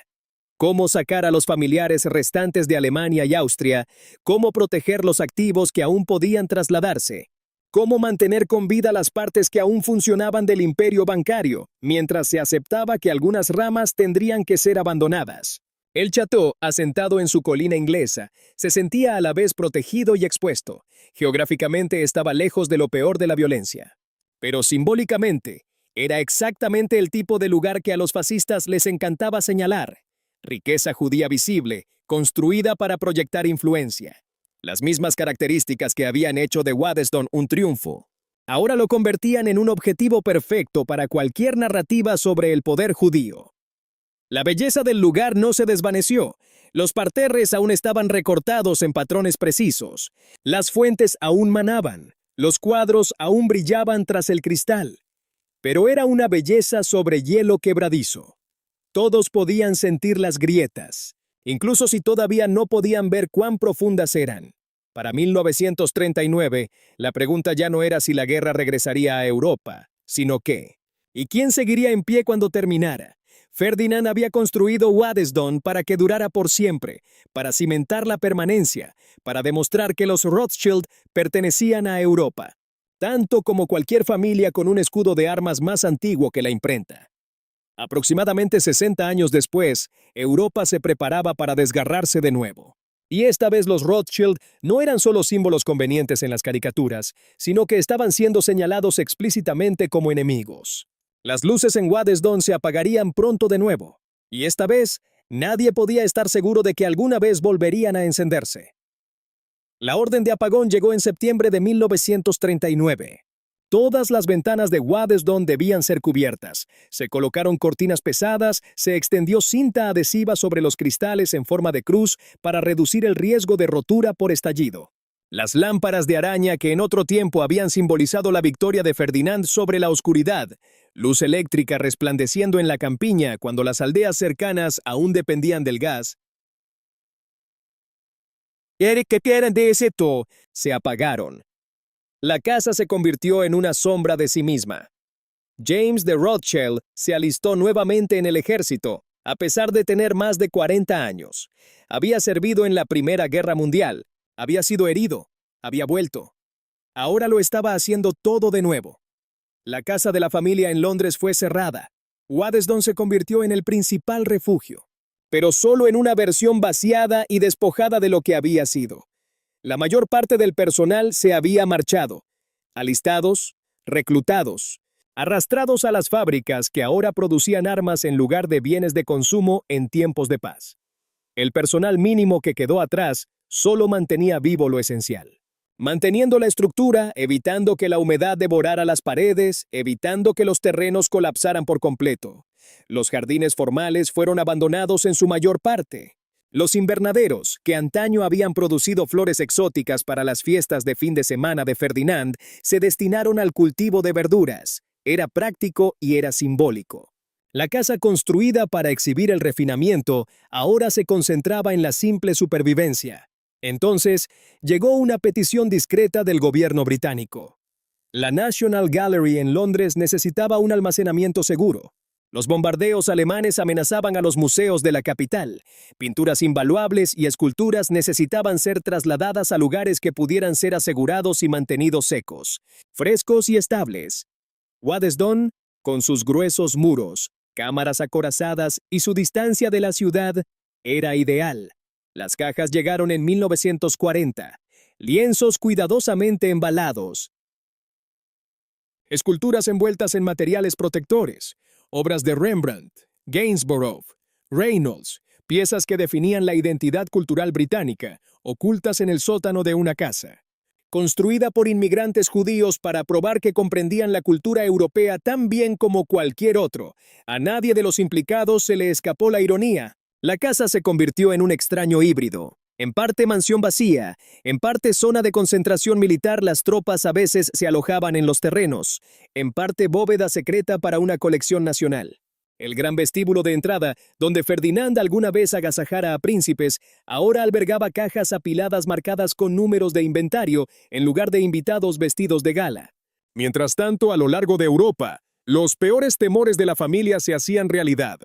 Cómo sacar a los familiares restantes de Alemania y Austria, cómo proteger los activos que aún podían trasladarse, cómo mantener con vida las partes que aún funcionaban del imperio bancario, mientras se aceptaba que algunas ramas tendrían que ser abandonadas. El Chateau, asentado en su colina inglesa, se sentía a la vez protegido y expuesto. Geográficamente estaba lejos de lo peor de la violencia. Pero simbólicamente, era exactamente el tipo de lugar que a los fascistas les encantaba señalar. Riqueza judía visible, construida para proyectar influencia. Las mismas características que habían hecho de Waddesdon un triunfo, ahora lo convertían en un objetivo perfecto para cualquier narrativa sobre el poder judío. La belleza del lugar no se desvaneció. Los parterres aún estaban recortados en patrones precisos. Las fuentes aún manaban. Los cuadros aún brillaban tras el cristal. Pero era una belleza sobre hielo quebradizo. Todos podían sentir las grietas, incluso si todavía no podían ver cuán profundas eran. Para 1939, la pregunta ya no era si la guerra regresaría a Europa, sino qué. ¿Y quién seguiría en pie cuando terminara? Ferdinand había construido Waddesdon para que durara por siempre, para cimentar la permanencia, para demostrar que los Rothschild pertenecían a Europa, tanto como cualquier familia con un escudo de armas más antiguo que la imprenta. Aproximadamente 60 años después, Europa se preparaba para desgarrarse de nuevo. Y esta vez los Rothschild no eran solo símbolos convenientes en las caricaturas, sino que estaban siendo señalados explícitamente como enemigos. Las luces en Waddesdon se apagarían pronto de nuevo, y esta vez nadie podía estar seguro de que alguna vez volverían a encenderse. La orden de apagón llegó en septiembre de 1939. Todas las ventanas de Waddesdon debían ser cubiertas. Se colocaron cortinas pesadas, se extendió cinta adhesiva sobre los cristales en forma de cruz para reducir el riesgo de rotura por estallido. Las lámparas de araña que en otro tiempo habían simbolizado la victoria de Ferdinand sobre la oscuridad, luz eléctrica resplandeciendo en la campiña cuando las aldeas cercanas aún dependían del gas, se apagaron. La casa se convirtió en una sombra de sí misma. James de Rothschild se alistó nuevamente en el ejército, a pesar de tener más de 40 años. Había servido en la Primera Guerra Mundial, había sido herido, había vuelto. Ahora lo estaba haciendo todo de nuevo. La casa de la familia en Londres fue cerrada. Waddesdon se convirtió en el principal refugio, pero solo en una versión vaciada y despojada de lo que había sido. La mayor parte del personal se había marchado, alistados, reclutados, arrastrados a las fábricas que ahora producían armas en lugar de bienes de consumo en tiempos de paz. El personal mínimo que quedó atrás solo mantenía vivo lo esencial, manteniendo la estructura, evitando que la humedad devorara las paredes, evitando que los terrenos colapsaran por completo. Los jardines formales fueron abandonados en su mayor parte. Los invernaderos, que antaño habían producido flores exóticas para las fiestas de fin de semana de Ferdinand, se destinaron al cultivo de verduras. Era práctico y era simbólico. La casa construida para exhibir el refinamiento ahora se concentraba en la simple supervivencia. Entonces, llegó una petición discreta del gobierno británico. La National Gallery en Londres necesitaba un almacenamiento seguro. Los bombardeos alemanes amenazaban a los museos de la capital. Pinturas invaluables y esculturas necesitaban ser trasladadas a lugares que pudieran ser asegurados y mantenidos secos, frescos y estables. Waddesdon, con sus gruesos muros, cámaras acorazadas y su distancia de la ciudad, era ideal. Las cajas llegaron en 1940. Lienzos cuidadosamente embalados. Esculturas envueltas en materiales protectores. Obras de Rembrandt, Gainsborough, Reynolds, piezas que definían la identidad cultural británica, ocultas en el sótano de una casa. Construida por inmigrantes judíos para probar que comprendían la cultura europea tan bien como cualquier otro. A nadie de los implicados se le escapó la ironía. La casa se convirtió en un extraño híbrido. En parte mansión vacía, en parte zona de concentración militar. Las tropas a veces se alojaban en los terrenos, en parte bóveda secreta para una colección nacional. El gran vestíbulo de entrada, donde Ferdinand alguna vez agasajara a príncipes, ahora albergaba cajas apiladas marcadas con números de inventario en lugar de invitados vestidos de gala. Mientras tanto, a lo largo de Europa, los peores temores de la familia se hacían realidad.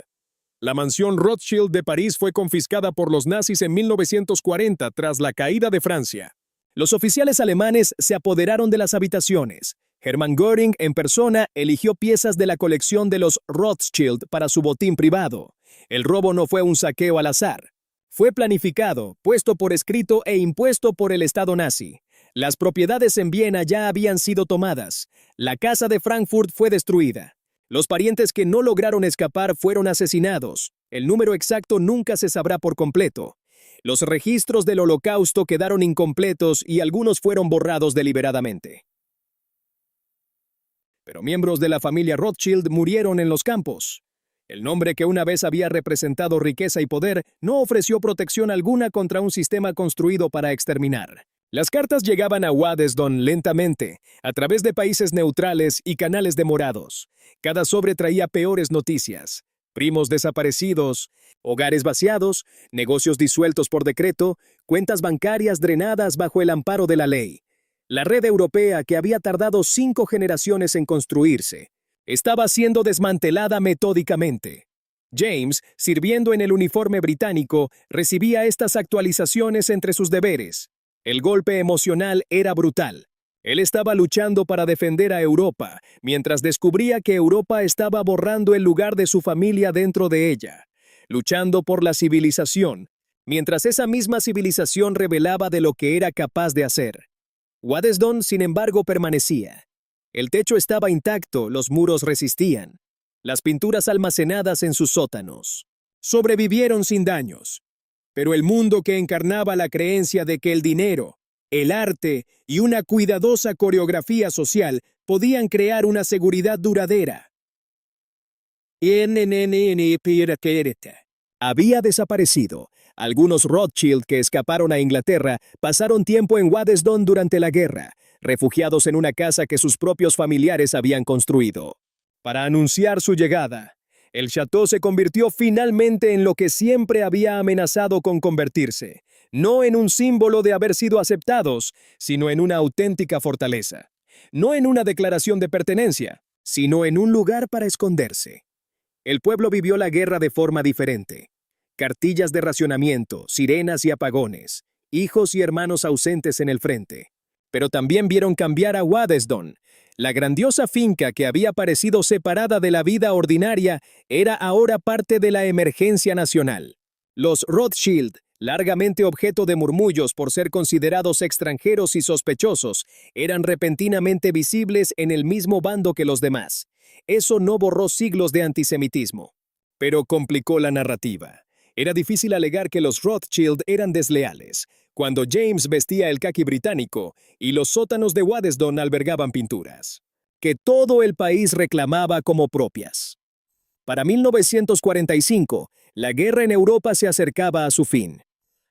La mansión Rothschild de París fue confiscada por los nazis en 1940 tras la caída de Francia. Los oficiales alemanes se apoderaron de las habitaciones. Hermann Göring en persona eligió piezas de la colección de los Rothschild para su botín privado. El robo no fue un saqueo al azar. Fue planificado, puesto por escrito e impuesto por el Estado nazi. Las propiedades en Viena ya habían sido tomadas. La casa de Frankfurt fue destruida. Los parientes que no lograron escapar fueron asesinados. El número exacto nunca se sabrá por completo. Los registros del Holocausto quedaron incompletos y algunos fueron borrados deliberadamente. Pero miembros de la familia Rothschild murieron en los campos. El nombre que una vez había representado riqueza y poder no ofreció protección alguna contra un sistema construido para exterminar. Las cartas llegaban a Waddesdon lentamente, a través de países neutrales y canales demorados. Cada sobre traía peores noticias. Primos desaparecidos, hogares vaciados, negocios disueltos por decreto, cuentas bancarias drenadas bajo el amparo de la ley. La red europea, que había tardado 5 generaciones en construirse, estaba siendo desmantelada metódicamente. James, sirviendo en el uniforme británico, recibía estas actualizaciones entre sus deberes. El golpe emocional era brutal. Él estaba luchando para defender a Europa, mientras descubría que Europa estaba borrando el lugar de su familia dentro de ella. Luchando por la civilización, mientras esa misma civilización revelaba de lo que era capaz de hacer. Waddesdon, sin embargo, permanecía. El techo estaba intacto, los muros resistían. Las pinturas almacenadas en sus sótanos sobrevivieron sin daños. Pero el mundo que encarnaba la creencia de que el dinero, el arte y una cuidadosa coreografía social podían crear una seguridad duradera, había desaparecido. Algunos Rothschild que escaparon a Inglaterra pasaron tiempo en Waddesdon durante la guerra, refugiados en una casa que sus propios familiares habían construido. Para anunciar su llegada, el château se convirtió finalmente en lo que siempre había amenazado con convertirse, no en un símbolo de haber sido aceptados, sino en una auténtica fortaleza. No en una declaración de pertenencia, sino en un lugar para esconderse. El pueblo vivió la guerra de forma diferente. Cartillas de racionamiento, sirenas y apagones, hijos y hermanos ausentes en el frente. Pero también vieron cambiar a Waddesdon. La grandiosa finca que había parecido separada de la vida ordinaria era ahora parte de la emergencia nacional. Los Rothschild, largamente objeto de murmullos por ser considerados extranjeros y sospechosos, eran repentinamente visibles en el mismo bando que los demás. Eso no borró siglos de antisemitismo, pero complicó la narrativa. Era difícil alegar que los Rothschild eran desleales, cuando James vestía el caqui británico y los sótanos de Waddesdon albergaban pinturas que todo el país reclamaba como propias. Para 1945, La guerra en Europa se acercaba a su fin.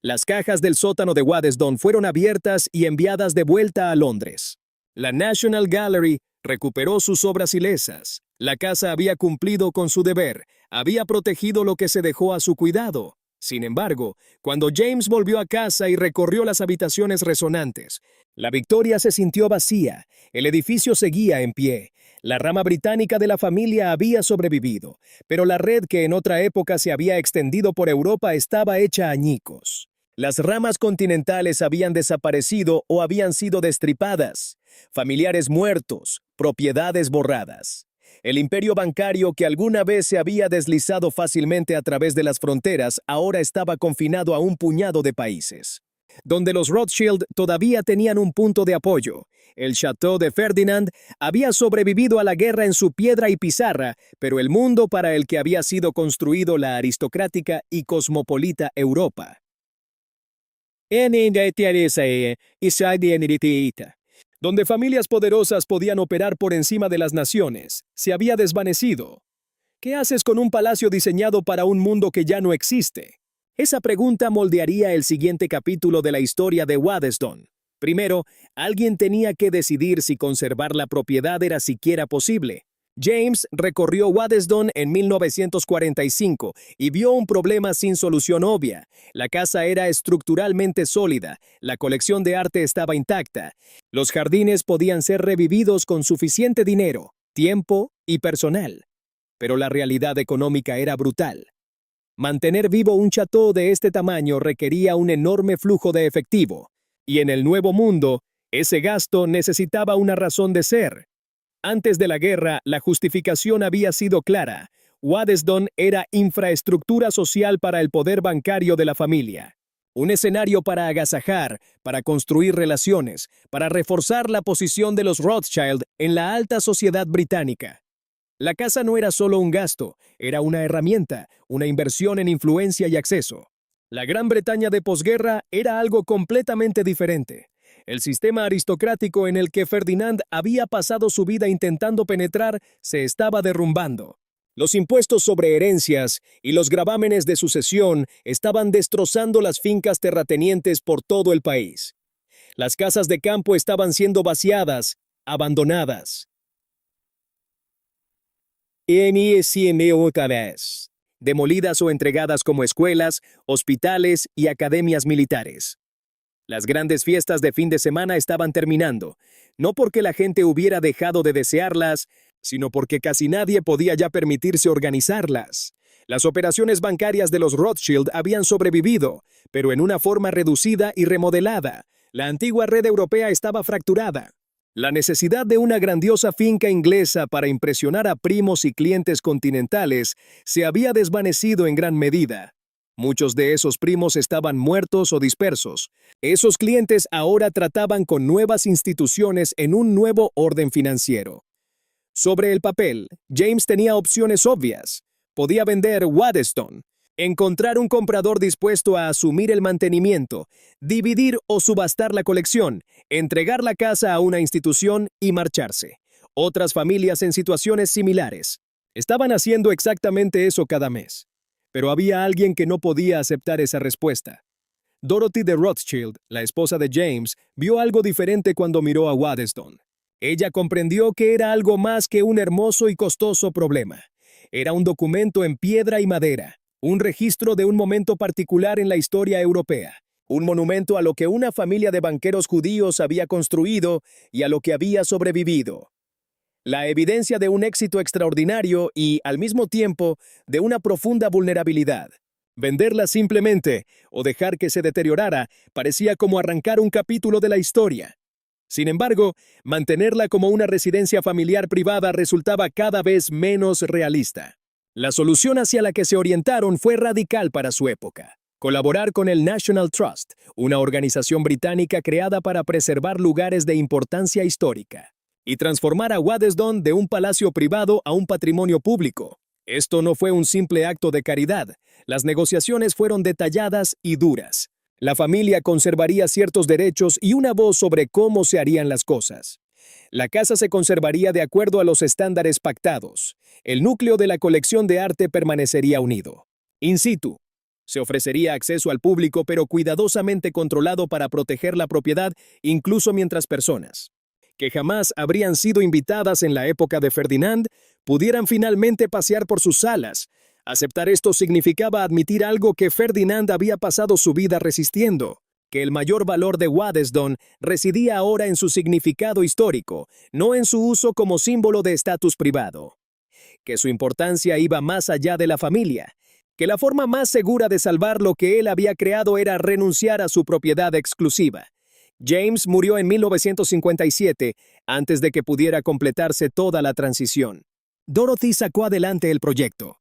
Las cajas del sótano de Waddesdon fueron abiertas y enviadas de vuelta a Londres. La National Gallery recuperó sus obras ilesas. La casa había cumplido con su deber, había protegido lo que se dejó a su cuidado. Sin embargo, cuando James volvió a casa y recorrió las habitaciones resonantes, la Victoria se sintió vacía, el edificio seguía en pie. La rama británica de la familia había sobrevivido, pero la red que en otra época se había extendido por Europa estaba hecha añicos. Las ramas continentales habían desaparecido o habían sido destripadas, familiares muertos, propiedades borradas. El imperio bancario que alguna vez se había deslizado fácilmente a través de las fronteras ahora estaba confinado a un puñado de países. Donde los Rothschild todavía tenían un punto de apoyo. El Château de Ferdinand había sobrevivido a la guerra en su piedra y pizarra, pero el mundo para el que había sido construido la aristocrática y cosmopolita Europa. Donde familias poderosas podían operar por encima de las naciones, se había desvanecido. ¿Qué haces con un palacio diseñado para un mundo que ya no existe? Esa pregunta moldearía el siguiente capítulo de la historia de Waddesdon. Primero, alguien tenía que decidir si conservar la propiedad era siquiera posible. James recorrió Waddesdon en 1945 y vio un problema sin solución obvia. La casa era estructuralmente sólida, la colección de arte estaba intacta. Los jardines podían ser revividos con suficiente dinero, tiempo y personal. Pero la realidad económica era brutal. Mantener vivo un château de este tamaño requería un enorme flujo de efectivo. Y en el Nuevo Mundo, ese gasto necesitaba una razón de ser. Antes de la guerra, la justificación había sido clara. Waddesdon era infraestructura social para el poder bancario de la familia. Un escenario para agasajar, para construir relaciones, para reforzar la posición de los Rothschild en la alta sociedad británica. La casa no era solo un gasto, era una herramienta, una inversión en influencia y acceso. La Gran Bretaña de posguerra era algo completamente diferente. El sistema aristocrático en el que Ferdinand había pasado su vida intentando penetrar se estaba derrumbando. Los impuestos sobre herencias y los gravámenes de sucesión estaban destrozando las fincas terratenientes por todo el país. Las casas de campo estaban siendo vaciadas, abandonadas. Demolidas o entregadas como escuelas, hospitales y academias militares. Las grandes fiestas de fin de semana estaban terminando, no porque la gente hubiera dejado de desearlas, sino porque casi nadie podía ya permitirse organizarlas. Las operaciones bancarias de los Rothschild habían sobrevivido, pero en una forma reducida y remodelada. La antigua red europea estaba fracturada. La necesidad de una grandiosa finca inglesa para impresionar a primos y clientes continentales se había desvanecido en gran medida. Muchos de esos primos estaban muertos o dispersos. Esos clientes ahora trataban con nuevas instituciones en un nuevo orden financiero. Sobre el papel, James tenía opciones obvias. Podía vender Waddesdon, encontrar un comprador dispuesto a asumir el mantenimiento, dividir o subastar la colección, entregar la casa a una institución y marcharse. Otras familias en situaciones similares estaban haciendo exactamente eso cada mes. Pero había alguien que no podía aceptar esa respuesta. Dorothy de Rothschild, la esposa de James, vio algo diferente cuando miró a Waddesdon. Ella comprendió que era algo más que un hermoso y costoso problema. Era un documento en piedra y madera, un registro de un momento particular en la historia europea, un monumento a lo que una familia de banqueros judíos había construido y a lo que había sobrevivido. La evidencia de un éxito extraordinario y, al mismo tiempo, de una profunda vulnerabilidad. Venderla simplemente, o dejar que se deteriorara, parecía como arrancar un capítulo de la historia. Sin embargo, mantenerla como una residencia familiar privada resultaba cada vez menos realista. La solución hacia la que se orientaron fue radical para su época. Colaborar con el National Trust, una organización británica creada para preservar lugares de importancia histórica, y transformar a Waddesdon de un palacio privado a un patrimonio público. Esto no fue un simple acto de caridad. Las negociaciones fueron detalladas y duras. La familia conservaría ciertos derechos y una voz sobre cómo se harían las cosas. La casa se conservaría de acuerdo a los estándares pactados. El núcleo de la colección de arte permanecería unido. In situ. Se ofrecería acceso al público, pero cuidadosamente controlado para proteger la propiedad, incluso mientras personas, que jamás habrían sido invitadas en la época de Ferdinand, pudieran finalmente pasear por sus salas. Aceptar esto significaba admitir algo que Ferdinand había pasado su vida resistiendo, que el mayor valor de Waddesdon residía ahora en su significado histórico, no en su uso como símbolo de estatus privado, que su importancia iba más allá de la familia, que la forma más segura de salvar lo que él había creado era renunciar a su propiedad exclusiva. James murió en 1957, antes de que pudiera completarse toda la transición. Dorothy sacó adelante el proyecto.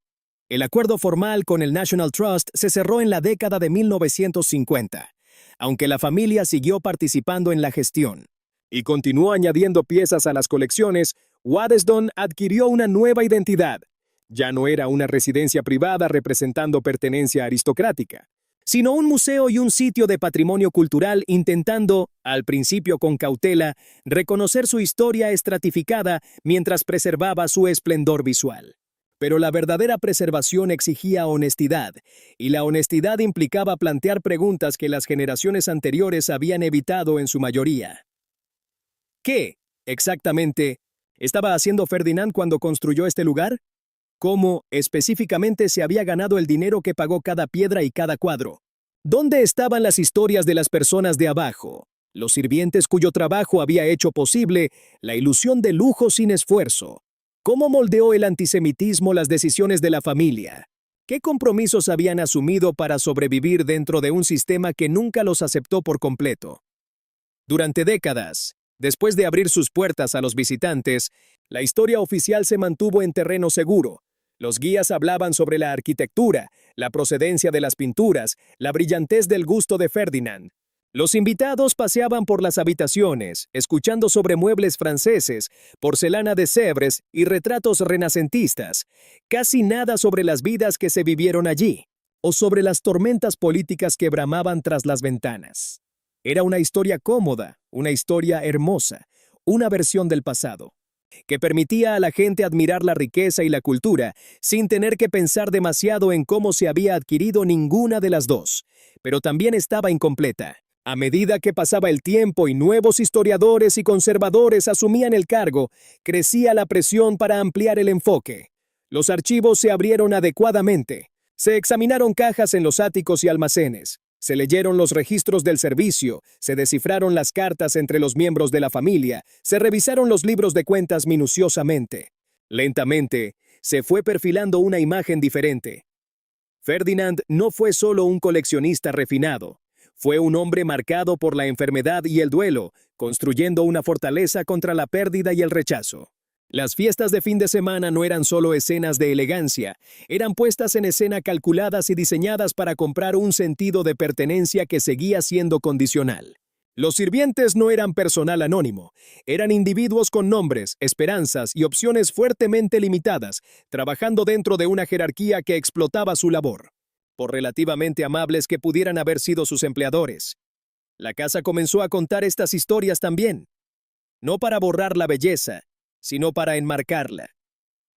El acuerdo formal con el National Trust se cerró en la década de 1950, aunque la familia siguió participando en la gestión y continuó añadiendo piezas a las colecciones. Waddesdon adquirió una nueva identidad. Ya no era una residencia privada representando pertenencia aristocrática, sino un museo y un sitio de patrimonio cultural intentando, al principio con cautela, reconocer su historia estratificada mientras preservaba su esplendor visual. Pero la verdadera preservación exigía honestidad, y la honestidad implicaba plantear preguntas que las generaciones anteriores habían evitado en su mayoría. ¿Qué, exactamente, estaba haciendo Ferdinand cuando construyó este lugar? ¿Cómo, específicamente, se había ganado el dinero que pagó cada piedra y cada cuadro? ¿Dónde estaban las historias de las personas de abajo, los sirvientes cuyo trabajo había hecho posible la ilusión de lujo sin esfuerzo? ¿Cómo moldeó el antisemitismo las decisiones de la familia? ¿Qué compromisos habían asumido para sobrevivir dentro de un sistema que nunca los aceptó por completo? Durante décadas, después de abrir sus puertas a los visitantes, la historia oficial se mantuvo en terreno seguro. Los guías hablaban sobre la arquitectura, la procedencia de las pinturas, la brillantez del gusto de Ferdinand. Los invitados paseaban por las habitaciones, escuchando sobre muebles franceses, porcelana de Sèvres y retratos renacentistas. Casi nada sobre las vidas que se vivieron allí, o sobre las tormentas políticas que bramaban tras las ventanas. Era una historia cómoda, una historia hermosa, una versión del pasado, que permitía a la gente admirar la riqueza y la cultura sin tener que pensar demasiado en cómo se había adquirido ninguna de las dos, pero también estaba incompleta. A medida que pasaba el tiempo y nuevos historiadores y conservadores asumían el cargo, crecía la presión para ampliar el enfoque. Los archivos se abrieron adecuadamente. Se examinaron cajas en los áticos y almacenes. Se leyeron los registros del servicio, se descifraron las cartas entre los miembros de la familia, se revisaron los libros de cuentas minuciosamente. Lentamente, se fue perfilando una imagen diferente. Ferdinand no fue solo un coleccionista refinado. Fue un hombre marcado por la enfermedad y el duelo, construyendo una fortaleza contra la pérdida y el rechazo. Las fiestas de fin de semana no eran solo escenas de elegancia, eran puestas en escena calculadas y diseñadas para comprar un sentido de pertenencia que seguía siendo condicional. Los sirvientes no eran personal anónimo, eran individuos con nombres, esperanzas y opciones fuertemente limitadas, trabajando dentro de una jerarquía que explotaba su labor, por relativamente amables que pudieran haber sido sus empleadores. La casa comenzó a contar estas historias también, no para borrar la belleza, sino para enmarcarla.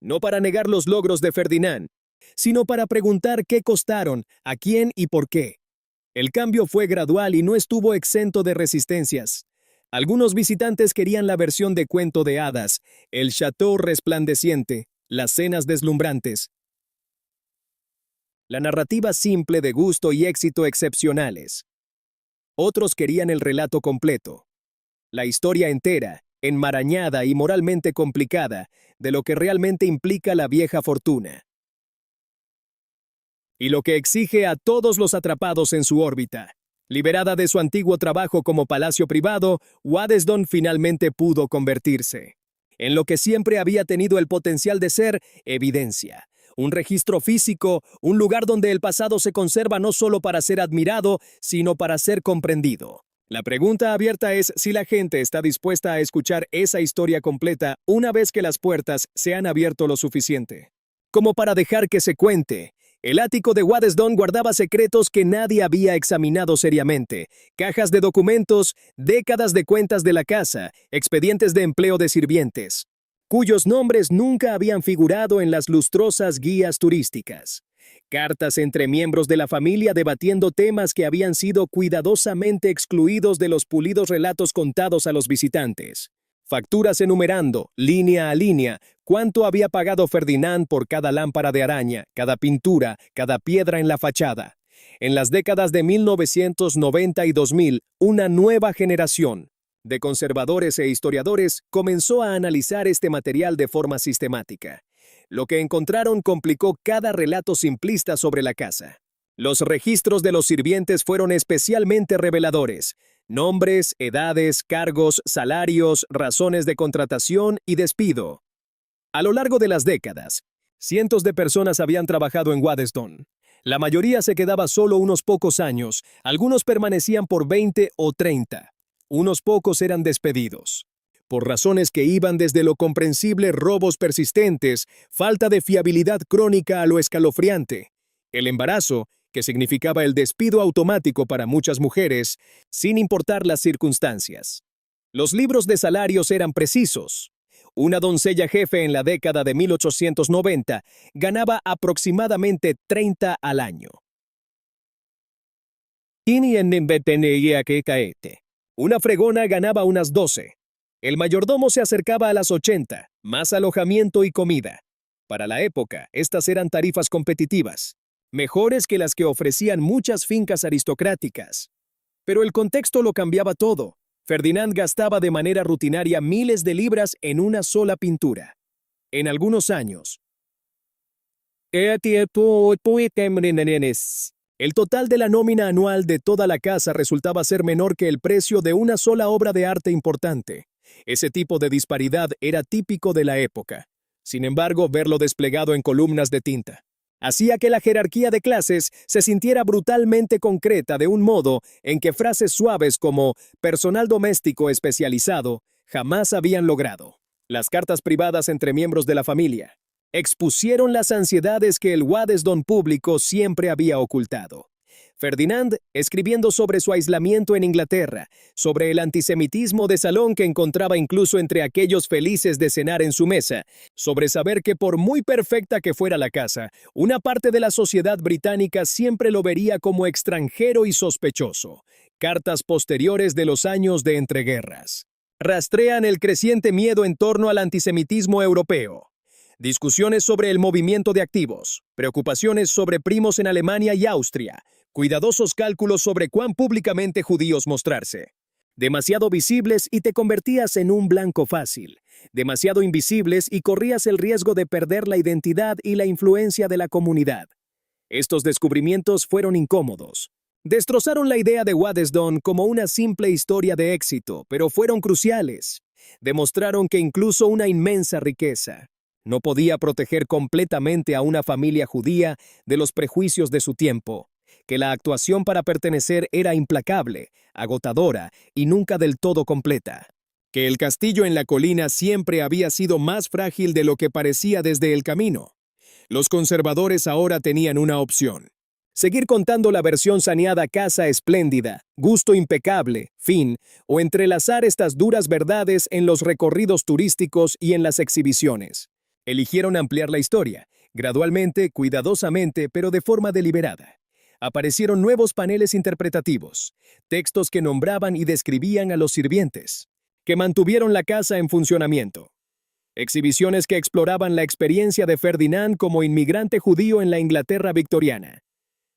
No para negar los logros de Ferdinand, sino para preguntar qué costaron, a quién y por qué. El cambio fue gradual y no estuvo exento de resistencias. Algunos visitantes querían la versión de cuento de hadas, el chateau resplandeciente, las cenas deslumbrantes. La narrativa simple de gusto y éxito excepcionales. Otros querían el relato completo, la historia entera, enmarañada y moralmente complicada, de lo que realmente implica la vieja fortuna. Y lo que exige a todos los atrapados en su órbita. Liberada de su antiguo trabajo como palacio privado, Waddesdon finalmente pudo convertirse en lo que siempre había tenido el potencial de ser evidencia. Un registro físico, un lugar donde el pasado se conserva no solo para ser admirado, sino para ser comprendido. La pregunta abierta es si la gente está dispuesta a escuchar esa historia completa una vez que las puertas se han abierto lo suficiente como para dejar que se cuente. El ático de Waddesdon guardaba secretos que nadie había examinado seriamente, cajas de documentos, décadas de cuentas de la casa, expedientes de empleo de sirvientes, cuyos nombres nunca habían figurado en las lustrosas guías turísticas. Cartas entre miembros de la familia debatiendo temas que habían sido cuidadosamente excluidos de los pulidos relatos contados a los visitantes. Facturas enumerando, línea a línea, cuánto había pagado Ferdinand por cada lámpara de araña, cada pintura, cada piedra en la fachada. En las décadas de 1990 y 2000, una nueva generación de conservadores e historiadores comenzó a analizar este material de forma sistemática. Lo que encontraron complicó cada relato simplista sobre la casa. Los registros de los sirvientes fueron especialmente reveladores. Nombres, edades, cargos, salarios, razones de contratación y despido. A lo largo de las décadas, cientos de personas habían trabajado en Waddesdon. La mayoría se quedaba solo unos pocos años, algunos permanecían por 20 o 30. Unos pocos eran despedidos. Por razones que iban desde lo comprensible robos persistentes, falta de fiabilidad crónica a lo escalofriante, el embarazo, que significaba el despido automático para muchas mujeres, sin importar las circunstancias. Los libros de salarios eran precisos. Una doncella jefe en la década de 1890 ganaba aproximadamente 30 al año. Una fregona ganaba unas 12. El mayordomo se acercaba a las 80, más alojamiento y comida. Para la época, estas eran tarifas competitivas, mejores que las que ofrecían muchas fincas aristocráticas. Pero el contexto lo cambiaba todo. Ferdinand gastaba de manera rutinaria miles de libras en una sola pintura. En algunos años, el total de la nómina anual de toda la casa resultaba ser menor que el precio de una sola obra de arte importante. Ese tipo de disparidad era típico de la época. Sin embargo, verlo desplegado en columnas de tinta hacía que la jerarquía de clases se sintiera brutalmente concreta de un modo en que frases suaves como personal doméstico especializado jamás habían logrado. Las cartas privadas entre miembros de la familia expusieron las ansiedades que el Waddesdon público siempre había ocultado. Ferdinand, escribiendo sobre su aislamiento en Inglaterra, sobre el antisemitismo de salón que encontraba incluso entre aquellos felices de cenar en su mesa, sobre saber que por muy perfecta que fuera la casa, una parte de la sociedad británica siempre lo vería como extranjero y sospechoso. Cartas posteriores de los años de entreguerras rastrean el creciente miedo en torno al antisemitismo europeo. Discusiones sobre el movimiento de activos, preocupaciones sobre primos en Alemania y Austria, cuidadosos cálculos sobre cuán públicamente judíos mostrarse. Demasiado visibles y te convertías en un blanco fácil. Demasiado invisibles y corrías el riesgo de perder la identidad y la influencia de la comunidad. Estos descubrimientos fueron incómodos. Destrozaron la idea de Waddesdon como una simple historia de éxito, pero fueron cruciales. Demostraron que incluso una inmensa riqueza no podía proteger completamente a una familia judía de los prejuicios de su tiempo, que la actuación para pertenecer era implacable, agotadora y nunca del todo completa, que el castillo en la colina siempre había sido más frágil de lo que parecía desde el camino. Los conservadores ahora tenían una opción: seguir contando la versión saneada casa espléndida, gusto impecable, fin, o entrelazar estas duras verdades en los recorridos turísticos y en las exhibiciones. Eligieron ampliar la historia, gradualmente, cuidadosamente, pero de forma deliberada. Aparecieron nuevos paneles interpretativos, textos que nombraban y describían a los sirvientes, que mantuvieron la casa en funcionamiento. Exhibiciones que exploraban la experiencia de Ferdinand como inmigrante judío en la Inglaterra victoriana.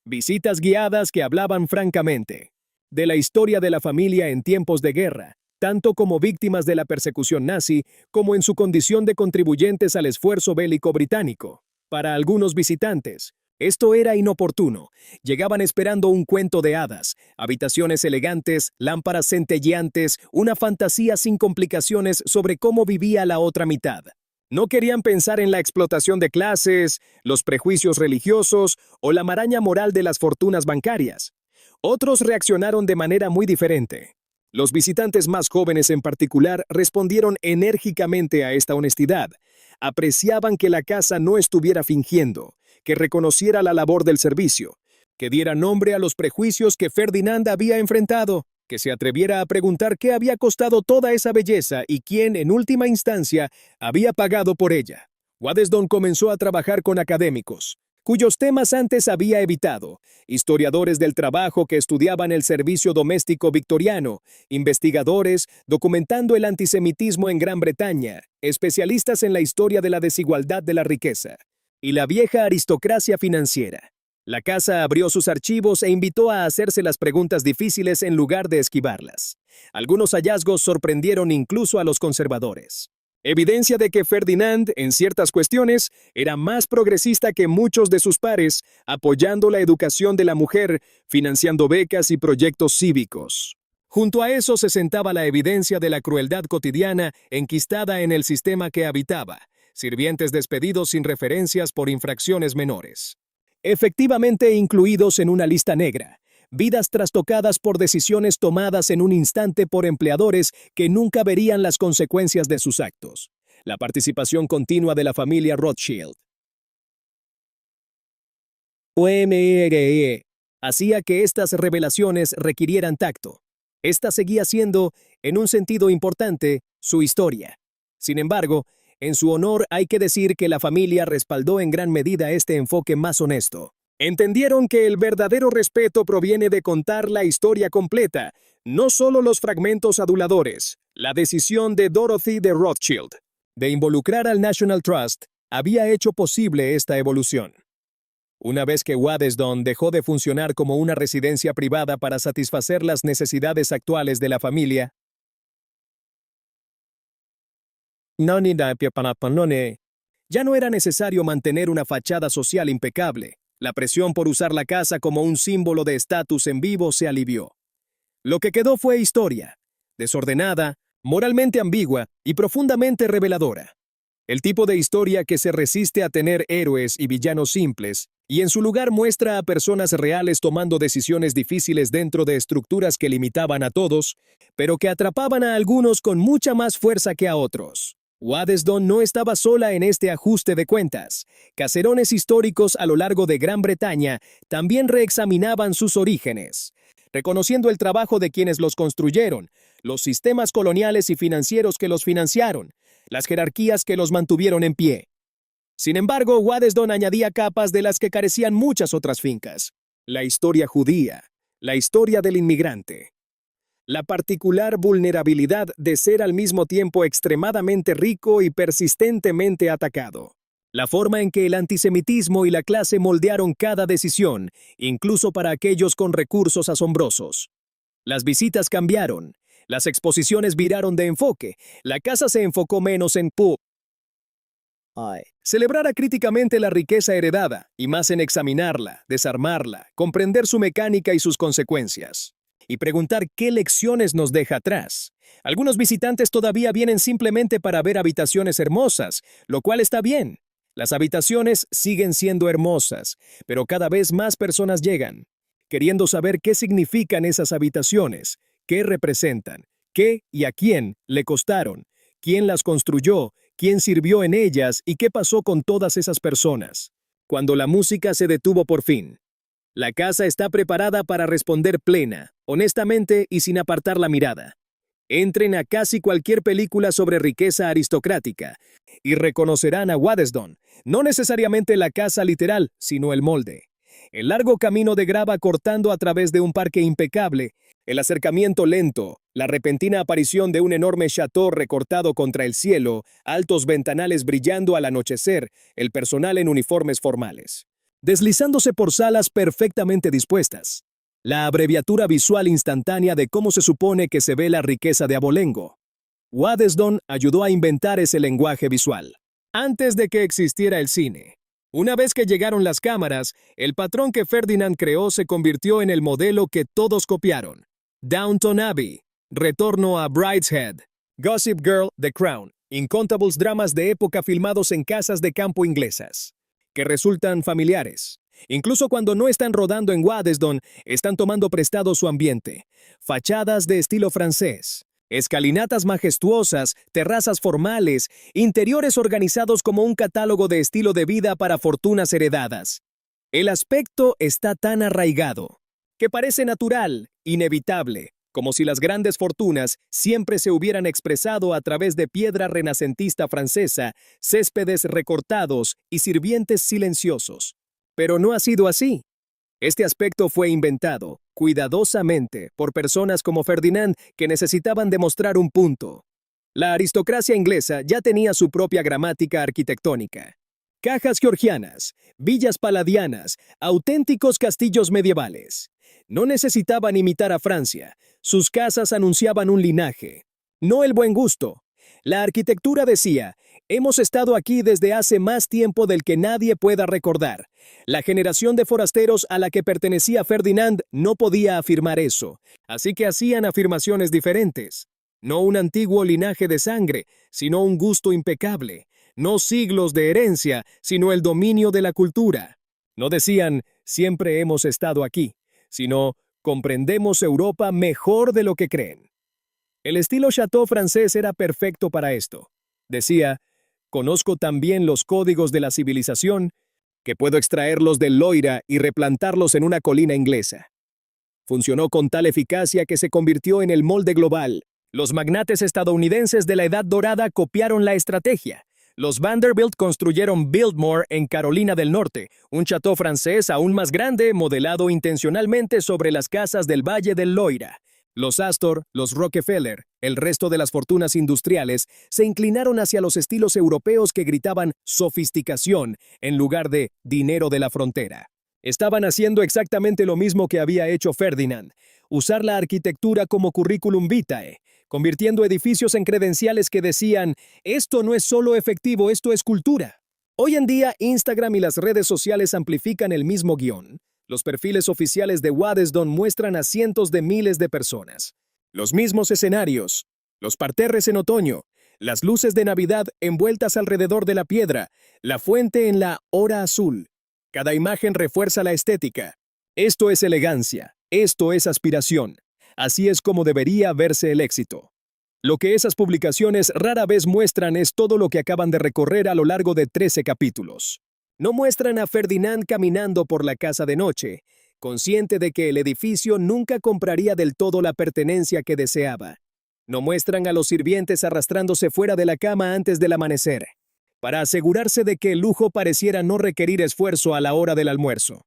Visitas guiadas que hablaban francamente de la historia de la familia en tiempos de guerra, tanto como víctimas de la persecución nazi como en su condición de contribuyentes al esfuerzo bélico británico. Para algunos visitantes, esto era inoportuno. Llegaban esperando un cuento de hadas, habitaciones elegantes, lámparas centelleantes, una fantasía sin complicaciones sobre cómo vivía la otra mitad. No querían pensar en la explotación de clases, los prejuicios religiosos o la maraña moral de las fortunas bancarias. Otros reaccionaron de manera muy diferente. Los visitantes más jóvenes en particular respondieron enérgicamente a esta honestidad. Apreciaban que la casa no estuviera fingiendo, que reconociera la labor del servicio, que diera nombre a los prejuicios que Ferdinand había enfrentado, que se atreviera a preguntar qué había costado toda esa belleza y quién, en última instancia, había pagado por ella. Waddesdon comenzó a trabajar con académicos, cuyos temas antes había evitado, historiadores del trabajo que estudiaban el servicio doméstico victoriano, investigadores documentando el antisemitismo en Gran Bretaña, especialistas en la historia de la desigualdad de la riqueza, y la vieja aristocracia financiera. La casa abrió sus archivos e invitó a hacerse las preguntas difíciles en lugar de esquivarlas. Algunos hallazgos sorprendieron incluso a los conservadores. Evidencia de que Ferdinand, en ciertas cuestiones, era más progresista que muchos de sus pares, apoyando la educación de la mujer, financiando becas y proyectos cívicos. Junto a eso se sentaba la evidencia de la crueldad cotidiana enquistada en el sistema que habitaba, sirvientes despedidos sin referencias por infracciones menores. Efectivamente incluidos en una lista negra, vidas trastocadas por decisiones tomadas en un instante por empleadores que nunca verían las consecuencias de sus actos. La participación continua de la familia Rothschild hacía que estas revelaciones requirieran tacto. Esta seguía siendo, en un sentido importante, su historia. Sin embargo, en su honor hay que decir que la familia respaldó en gran medida este enfoque más honesto. Entendieron que el verdadero respeto proviene de contar la historia completa, no solo los fragmentos aduladores. La decisión de Dorothy de Rothschild de involucrar al National Trust había hecho posible esta evolución. Una vez que Waddesdon dejó de funcionar como una residencia privada para satisfacer las necesidades actuales de la familia, ya no era necesario mantener una fachada social impecable. La presión por usar la casa como un símbolo de estatus en vivo se alivió. Lo que quedó fue historia, desordenada, moralmente ambigua y profundamente reveladora. El tipo de historia que se resiste a tener héroes y villanos simples, y en su lugar muestra a personas reales tomando decisiones difíciles dentro de estructuras que limitaban a todos, pero que atrapaban a algunos con mucha más fuerza que a otros. Waddesdon no estaba sola en este ajuste de cuentas. Caserones históricos a lo largo de Gran Bretaña también reexaminaban sus orígenes, reconociendo el trabajo de quienes los construyeron, los sistemas coloniales y financieros que los financiaron, las jerarquías que los mantuvieron en pie. Sin embargo, Waddesdon añadía capas de las que carecían muchas otras fincas. La historia judía, la historia del inmigrante, la particular vulnerabilidad de ser al mismo tiempo extremadamente rico y persistentemente atacado. La forma en que el antisemitismo y la clase moldearon cada decisión, incluso para aquellos con recursos asombrosos. Las visitas cambiaron, las exposiciones viraron de enfoque, la casa se enfocó menos en celebrar críticamente la riqueza heredada, y más en examinarla, desarmarla, comprender su mecánica y sus consecuencias. Y preguntar qué lecciones nos deja atrás. Algunos visitantes todavía vienen simplemente para ver habitaciones hermosas, lo cual está bien. Las habitaciones siguen siendo hermosas, pero cada vez más personas llegan, queriendo saber qué significan esas habitaciones, qué representan, qué y a quién le costaron, quién las construyó, quién sirvió en ellas y qué pasó con todas esas personas. Cuando la música se detuvo por fin, la casa está preparada para responder plena, honestamente y sin apartar la mirada. Entren a casi cualquier película sobre riqueza aristocrática y reconocerán a Waddesdon, no necesariamente la casa literal, sino el molde. El largo camino de grava cortando a través de un parque impecable, el acercamiento lento, la repentina aparición de un enorme chateau recortado contra el cielo, altos ventanales brillando al anochecer, el personal en uniformes formales, deslizándose por salas perfectamente dispuestas. La abreviatura visual instantánea de cómo se supone que se ve la riqueza de abolengo. Waddesdon ayudó a inventar ese lenguaje visual, antes de que existiera el cine. Una vez que llegaron las cámaras, el patrón que Ferdinand creó se convirtió en el modelo que todos copiaron. Downton Abbey, Retorno a Brideshead, Gossip Girl, The Crown, incontables dramas de época filmados en casas de campo inglesas, que resultan familiares. Incluso cuando no están rodando en Waddesdon, están tomando prestado su ambiente. Fachadas de estilo francés, escalinatas majestuosas, terrazas formales, interiores organizados como un catálogo de estilo de vida para fortunas heredadas. El aspecto está tan arraigado, que parece natural, inevitable, como si las grandes fortunas siempre se hubieran expresado a través de piedra renacentista francesa, céspedes recortados y sirvientes silenciosos. Pero no ha sido así. Este aspecto fue inventado cuidadosamente por personas como Ferdinand que necesitaban demostrar un punto. La aristocracia inglesa ya tenía su propia gramática arquitectónica. Cajas georgianas, villas paladianas, auténticos castillos medievales. No necesitaban imitar a Francia. Sus casas anunciaban un linaje, no el buen gusto. La arquitectura decía: hemos estado aquí desde hace más tiempo del que nadie pueda recordar. La generación de forasteros a la que pertenecía Ferdinand no podía afirmar eso, así que hacían afirmaciones diferentes. No un antiguo linaje de sangre, sino un gusto impecable. No siglos de herencia, sino el dominio de la cultura. No decían: siempre hemos estado aquí, sino: comprendemos Europa mejor de lo que creen. El estilo Chateau francés era perfecto para esto. Decía: conozco también los códigos de la civilización, que puedo extraerlos del Loira y replantarlos en una colina inglesa. Funcionó con tal eficacia que se convirtió en el molde global. Los magnates estadounidenses de la Edad Dorada copiaron la estrategia. Los Vanderbilt construyeron Biltmore en Carolina del Norte, un chateau francés aún más grande, modelado intencionalmente sobre las casas del Valle del Loira. Los Astor, los Rockefeller, el resto de las fortunas industriales, se inclinaron hacia los estilos europeos que gritaban sofisticación en lugar de dinero de la frontera. Estaban haciendo exactamente lo mismo que había hecho Ferdinand: usar la arquitectura como curriculum vitae, convirtiendo edificios en credenciales que decían: esto no es solo efectivo, esto es cultura. Hoy en día, Instagram y las redes sociales amplifican el mismo guión. Los perfiles oficiales de Waddesdon muestran a cientos de miles de personas. Los mismos escenarios, los parterres en otoño, las luces de Navidad envueltas alrededor de la piedra, la fuente en la hora azul. Cada imagen refuerza la estética. Esto es elegancia, esto es aspiración. Así es como debería verse el éxito. Lo que esas publicaciones rara vez muestran es todo lo que acaban de recorrer a lo largo de 13 capítulos. No muestran a Ferdinand caminando por la casa de noche, consciente de que el edificio nunca compraría del todo la pertenencia que deseaba. No muestran a los sirvientes arrastrándose fuera de la cama antes del amanecer, para asegurarse de que el lujo pareciera no requerir esfuerzo a la hora del almuerzo.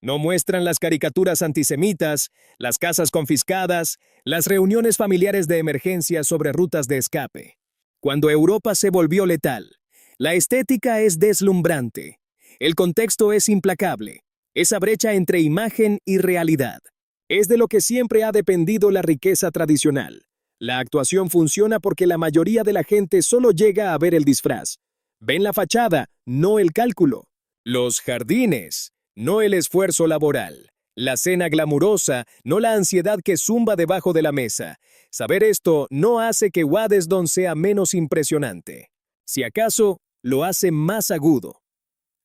No muestran las caricaturas antisemitas, las casas confiscadas, las reuniones familiares de emergencia sobre rutas de escape. Cuando Europa se volvió letal, la estética es deslumbrante. El contexto es implacable. Esa brecha entre imagen y realidad es de lo que siempre ha dependido la riqueza tradicional. La actuación funciona porque la mayoría de la gente solo llega a ver el disfraz. Ven la fachada, no el cálculo. Los jardines, no el esfuerzo laboral. La cena glamurosa, no la ansiedad que zumba debajo de la mesa. Saber esto no hace que Waddesdon sea menos impresionante. Si acaso, lo hace más agudo.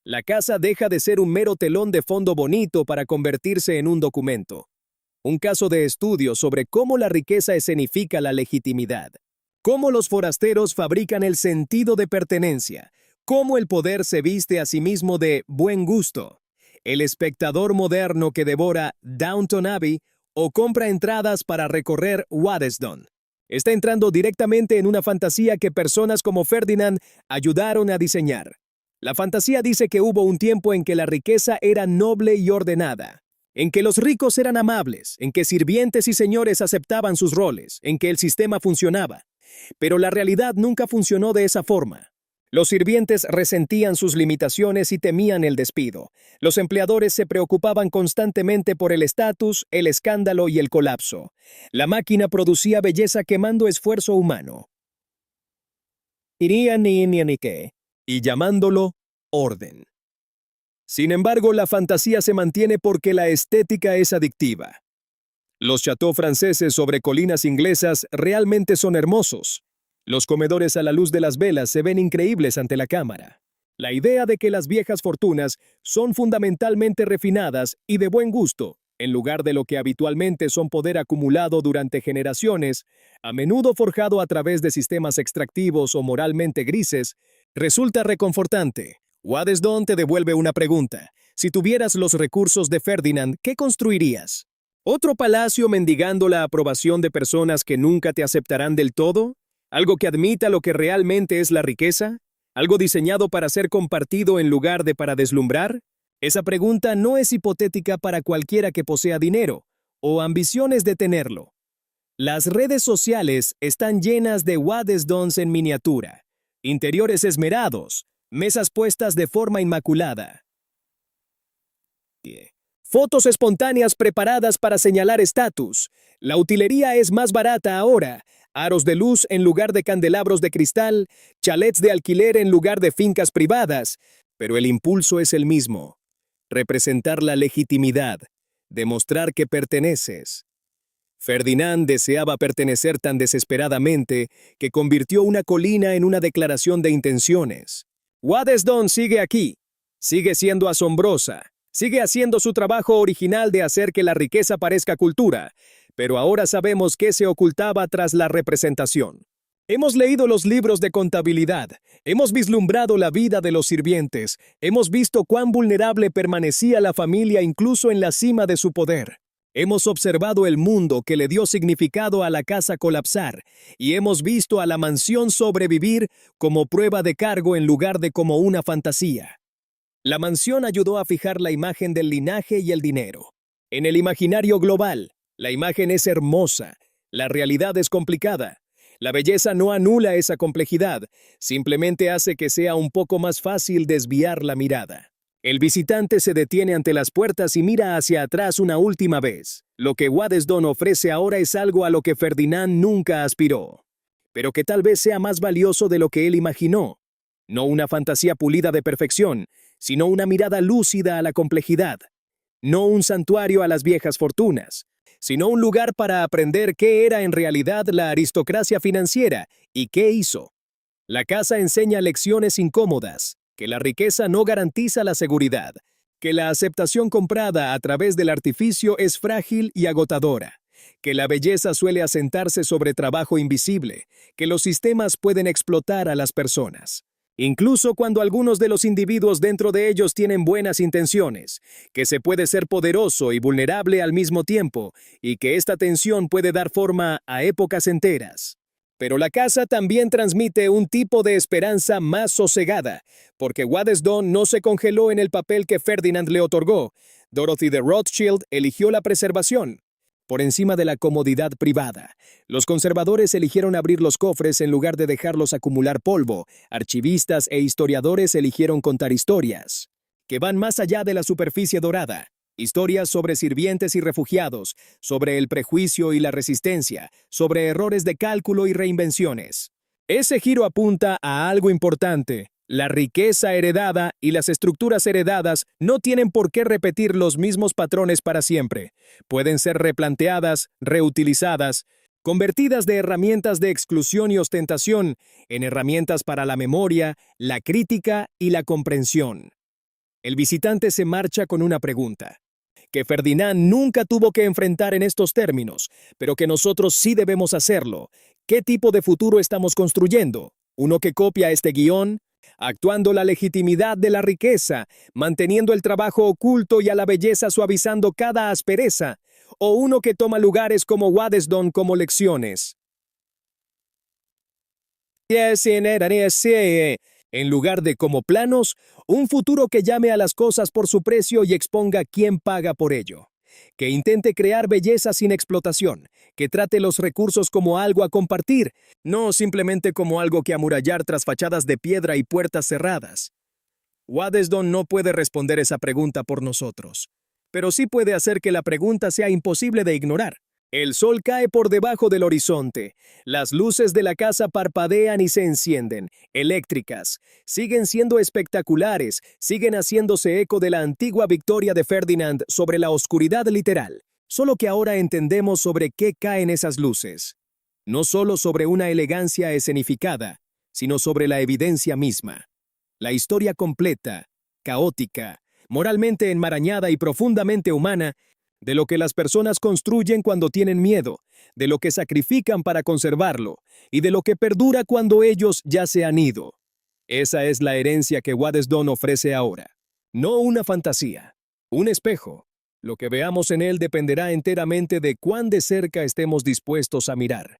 La casa deja de ser un mero telón de fondo bonito para convertirse en un documento. Un caso de estudio sobre cómo la riqueza escenifica la legitimidad. Cómo los forasteros fabrican el sentido de pertenencia. Cómo el poder se viste a sí mismo de buen gusto. El espectador moderno que devora Downton Abbey o compra entradas para recorrer Waddesdon está entrando directamente en una fantasía que personas como Ferdinand ayudaron a diseñar. La fantasía dice que hubo un tiempo en que la riqueza era noble y ordenada, en que los ricos eran amables, en que sirvientes y señores aceptaban sus roles, en que el sistema funcionaba. Pero la realidad nunca funcionó de esa forma. Los sirvientes resentían sus limitaciones y temían el despido. Los empleadores se preocupaban constantemente por el estatus, el escándalo y el colapso. La máquina producía belleza quemando esfuerzo humano. Irían ni qué, y llamándolo orden. Sin embargo, la fantasía se mantiene porque la estética es adictiva. Los chateaux franceses sobre colinas inglesas realmente son hermosos. Los comedores a la luz de las velas se ven increíbles ante la cámara. La idea de que las viejas fortunas son fundamentalmente refinadas y de buen gusto, en lugar de lo que habitualmente son poder acumulado durante generaciones, a menudo forjado a través de sistemas extractivos o moralmente grises, resulta reconfortante. Waddesdon te devuelve una pregunta. Si tuvieras los recursos de Ferdinand, ¿qué construirías? ¿Otro palacio mendigando la aprobación de personas que nunca te aceptarán del todo? ¿Algo que admita lo que realmente es la riqueza? ¿Algo diseñado para ser compartido en lugar de para deslumbrar? Esa pregunta no es hipotética para cualquiera que posea dinero o ambiciones de tenerlo. Las redes sociales están llenas de Waddesdons en miniatura, interiores esmerados, mesas puestas de forma inmaculada. Fotos espontáneas preparadas para señalar estatus. La utilería es más barata ahora. Aros de luz en lugar de candelabros de cristal, chalets de alquiler en lugar de fincas privadas. Pero el impulso es el mismo. Representar la legitimidad. Demostrar que perteneces. Ferdinand deseaba pertenecer tan desesperadamente que convirtió una colina en una declaración de intenciones. Waddesdon sigue aquí. Sigue siendo asombrosa. Sigue haciendo su trabajo original de hacer que la riqueza parezca cultura, pero ahora sabemos qué se ocultaba tras la representación. Hemos leído los libros de contabilidad, hemos vislumbrado la vida de los sirvientes, hemos visto cuán vulnerable permanecía la familia incluso en la cima de su poder. Hemos observado el mundo que le dio significado a la casa colapsar y hemos visto a la mansión sobrevivir como prueba de cargo en lugar de como una fantasía. La mansión ayudó a fijar la imagen del linaje y el dinero. En el imaginario global, la imagen es hermosa, la realidad es complicada. La belleza no anula esa complejidad, simplemente hace que sea un poco más fácil desviar la mirada. El visitante se detiene ante las puertas y mira hacia atrás una última vez. Lo que Waddesdon ofrece ahora es algo a lo que Ferdinand nunca aspiró, pero que tal vez sea más valioso de lo que él imaginó. No una fantasía pulida de perfección, sino una mirada lúcida a la complejidad. No un santuario a las viejas fortunas, sino un lugar para aprender qué era en realidad la aristocracia financiera y qué hizo. La casa enseña lecciones incómodas, que la riqueza no garantiza la seguridad, que la aceptación comprada a través del artificio es frágil y agotadora, que la belleza suele asentarse sobre trabajo invisible, que los sistemas pueden explotar a las personas. Incluso cuando algunos de los individuos dentro de ellos tienen buenas intenciones, que se puede ser poderoso y vulnerable al mismo tiempo, y que esta tensión puede dar forma a épocas enteras. Pero la casa también transmite un tipo de esperanza más sosegada, porque Waddesdon no se congeló en el papel que Ferdinand le otorgó. Dorothy de Rothschild eligió la preservación por encima de la comodidad privada. Los conservadores eligieron abrir los cofres en lugar de dejarlos acumular polvo. Archivistas e historiadores eligieron contar historias que van más allá de la superficie dorada. Historias sobre sirvientes y refugiados, sobre el prejuicio y la resistencia, sobre errores de cálculo y reinvenciones. Ese giro apunta a algo importante. La riqueza heredada y las estructuras heredadas no tienen por qué repetir los mismos patrones para siempre. Pueden ser replanteadas, reutilizadas, convertidas de herramientas de exclusión y ostentación en herramientas para la memoria, la crítica y la comprensión. El visitante se marcha con una pregunta, que Ferdinand nunca tuvo que enfrentar en estos términos, pero que nosotros sí debemos hacerlo. ¿Qué tipo de futuro estamos construyendo? ¿Uno que copia este guión? Actuando la legitimidad de la riqueza, manteniendo el trabajo oculto y a la belleza suavizando cada aspereza, o uno que toma lugares como Waddesdon como lecciones. En lugar de como planos, un futuro que llame a las cosas por su precio y exponga quién paga por ello. Que intente crear belleza sin explotación, que trate los recursos como algo a compartir, no simplemente como algo que amurallar tras fachadas de piedra y puertas cerradas. Waddesdon no puede responder esa pregunta por nosotros, pero sí puede hacer que la pregunta sea imposible de ignorar. El sol cae por debajo del horizonte. Las luces de la casa parpadean y se encienden, eléctricas. Siguen siendo espectaculares, siguen haciéndose eco de la antigua victoria de Ferdinand sobre la oscuridad literal. Solo que ahora entendemos sobre qué caen esas luces. No solo sobre una elegancia escenificada, sino sobre la evidencia misma. La historia completa, caótica, moralmente enmarañada y profundamente humana, de lo que las personas construyen cuando tienen miedo, de lo que sacrifican para conservarlo, y de lo que perdura cuando ellos ya se han ido. Esa es la herencia que Waddesdon ofrece ahora. No una fantasía, un espejo. Lo que veamos en él dependerá enteramente de cuán de cerca estemos dispuestos a mirar.